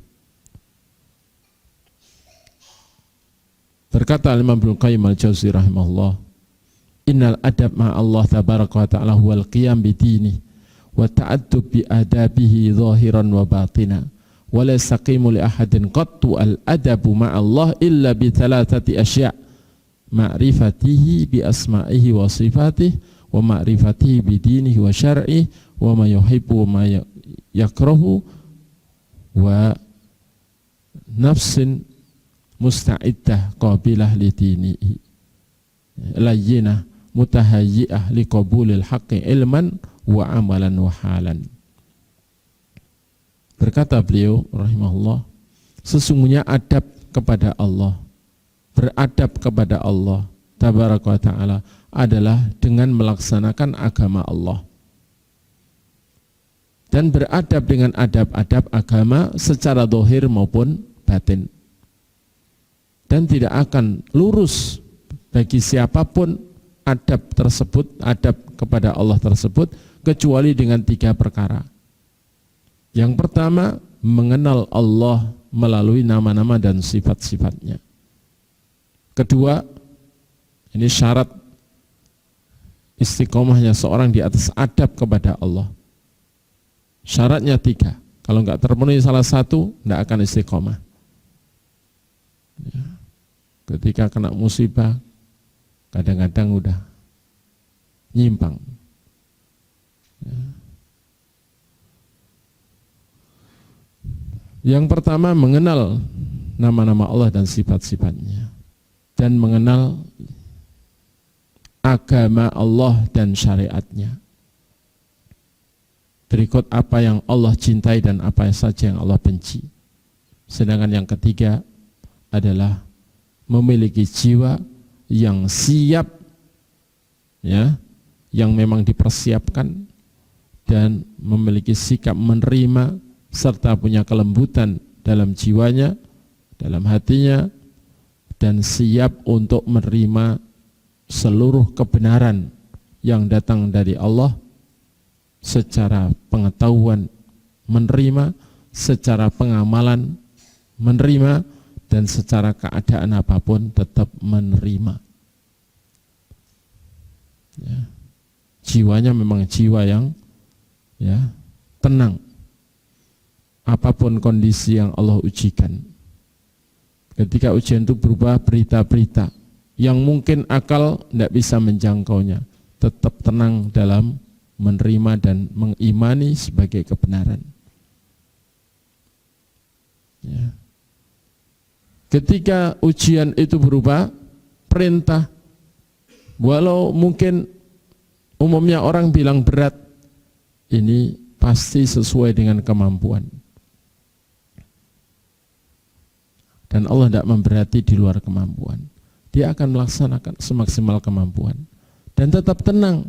Berkata Imam Ibnu Qayyim al-Jauzi rahimahullah, innal adab ma'allah tabaraka wa ta'ala huwal qiyam bidini wa ta'addub bi adabihi zahiran wa batina wa la yastaqimu li ahadin qattu al-adabu ma'allah illa bi thalathati asya' ma'rifatihi bi asma'ihi wa sifatihi wa ma'rifatihi bi dinihi wa syar'ihi wa ma yuhibbu wa ma yakrahu wa nafsin musta'iddah qabilah li dinihi layyinah mutahayyi'ah li qabulil haqqi ilman wa amalan wa halan. Berkata beliau rahimahullah, sesungguhnya adab kepada Allah, beradab kepada Allah tabaraka wa ta'ala adalah dengan melaksanakan agama Allah dan beradab dengan adab-adab agama secara zahir maupun batin. Dan tidak akan lurus bagi siapapun adab tersebut, adab kepada Allah tersebut, kecuali dengan 3 perkara. Yang pertama, mengenal Allah melalui nama-nama dan sifat-sifatnya. Kedua, ini syarat istiqomahnya seorang di atas adab kepada Allah. Syaratnya 3. Kalau enggak terpenuhi salah satu, enggak akan istiqomah. Ya. Ketika kena musibah, kadang-kadang udah nyimpang. Ya. Yang pertama, mengenal nama-nama Allah dan sifat-sifatnya, dan mengenal agama Allah dan syariatnya. Berikut apa yang Allah cintai dan apa saja yang Allah benci. Sedangkan yang ketiga adalah memiliki jiwa yang siap, ya, yang memang dipersiapkan, dan memiliki sikap menerima serta punya kelembutan dalam jiwanya, dalam hatinya, dan siap untuk menerima seluruh kebenaran yang datang dari Allah secara pengetahuan menerima, secara pengamalan menerima, dan secara keadaan apapun tetap menerima. Ya. Jiwanya memang jiwa yang ya tenang apapun kondisi yang Allah ujikan. Ketika ujian itu berupa berita-berita yang mungkin akal tidak bisa menjangkaunya, tetap tenang dalam menerima dan mengimani sebagai kebenaran. Ya. Ketika ujian itu berupa perintah, walau mungkin umumnya orang bilang berat, ini pasti sesuai dengan kemampuan. Dan Allah tidak memberati di luar kemampuan. Dia akan melaksanakan semaksimal kemampuan. Dan tetap tenang.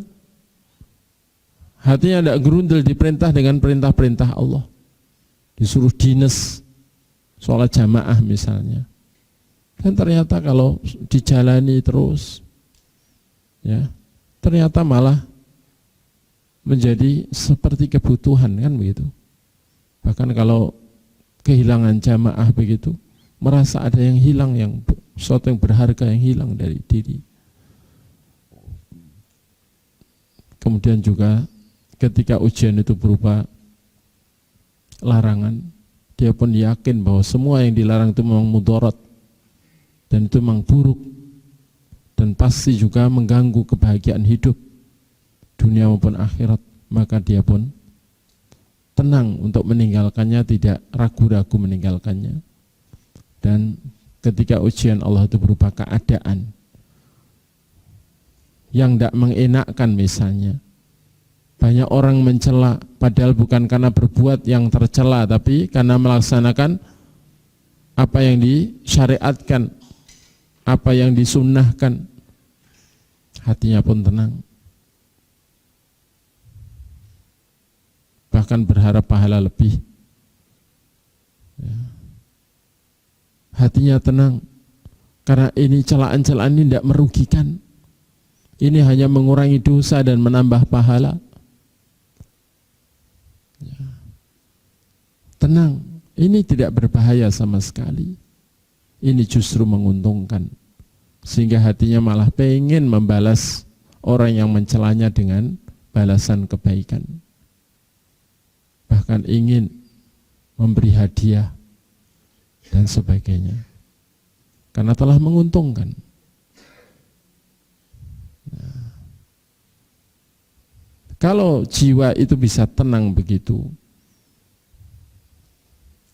Hatinya tidak gerundel diperintah dengan perintah-perintah Allah. Disuruh dinas, sholat jamaah misalnya. Dan ternyata kalau dijalani terus, ya, ternyata malah menjadi seperti kebutuhan, kan begitu. Bahkan kalau kehilangan jamaah begitu, merasa ada yang hilang, yang sesuatu yang berharga yang hilang dari diri. Kemudian juga ketika ujian itu berupa larangan, dia pun yakin bahwa semua yang dilarang itu memang mudarat dan itu memang buruk dan pasti juga mengganggu kebahagiaan hidup dunia maupun akhirat, maka dia pun tenang untuk meninggalkannya, tidak ragu-ragu meninggalkannya. Dan ketika ujian Allah itu berupa keadaan yang tidak mengenakkan, misalnya banyak orang mencela padahal bukan karena berbuat yang tercela, tapi karena melaksanakan apa yang disyariatkan, apa yang disunnahkan, hatinya pun tenang, bahkan berharap pahala lebih. Hatinya tenang karena ini celaan-celaan ini tidak merugikan, ini hanya mengurangi dosa dan menambah pahala. Tenang, ini tidak berbahaya sama sekali, ini justru menguntungkan, sehingga hatinya malah pengen membalas orang yang mencelanya dengan balasan kebaikan, bahkan ingin memberi hadiah dan sebagainya, karena telah menguntungkan. Nah, kalau jiwa itu bisa tenang begitu,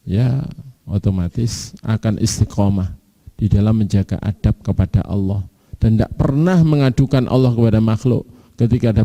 ya otomatis akan istiqomah di dalam menjaga adab kepada Allah dan tidak pernah mengadukan Allah kepada makhluk ketika ada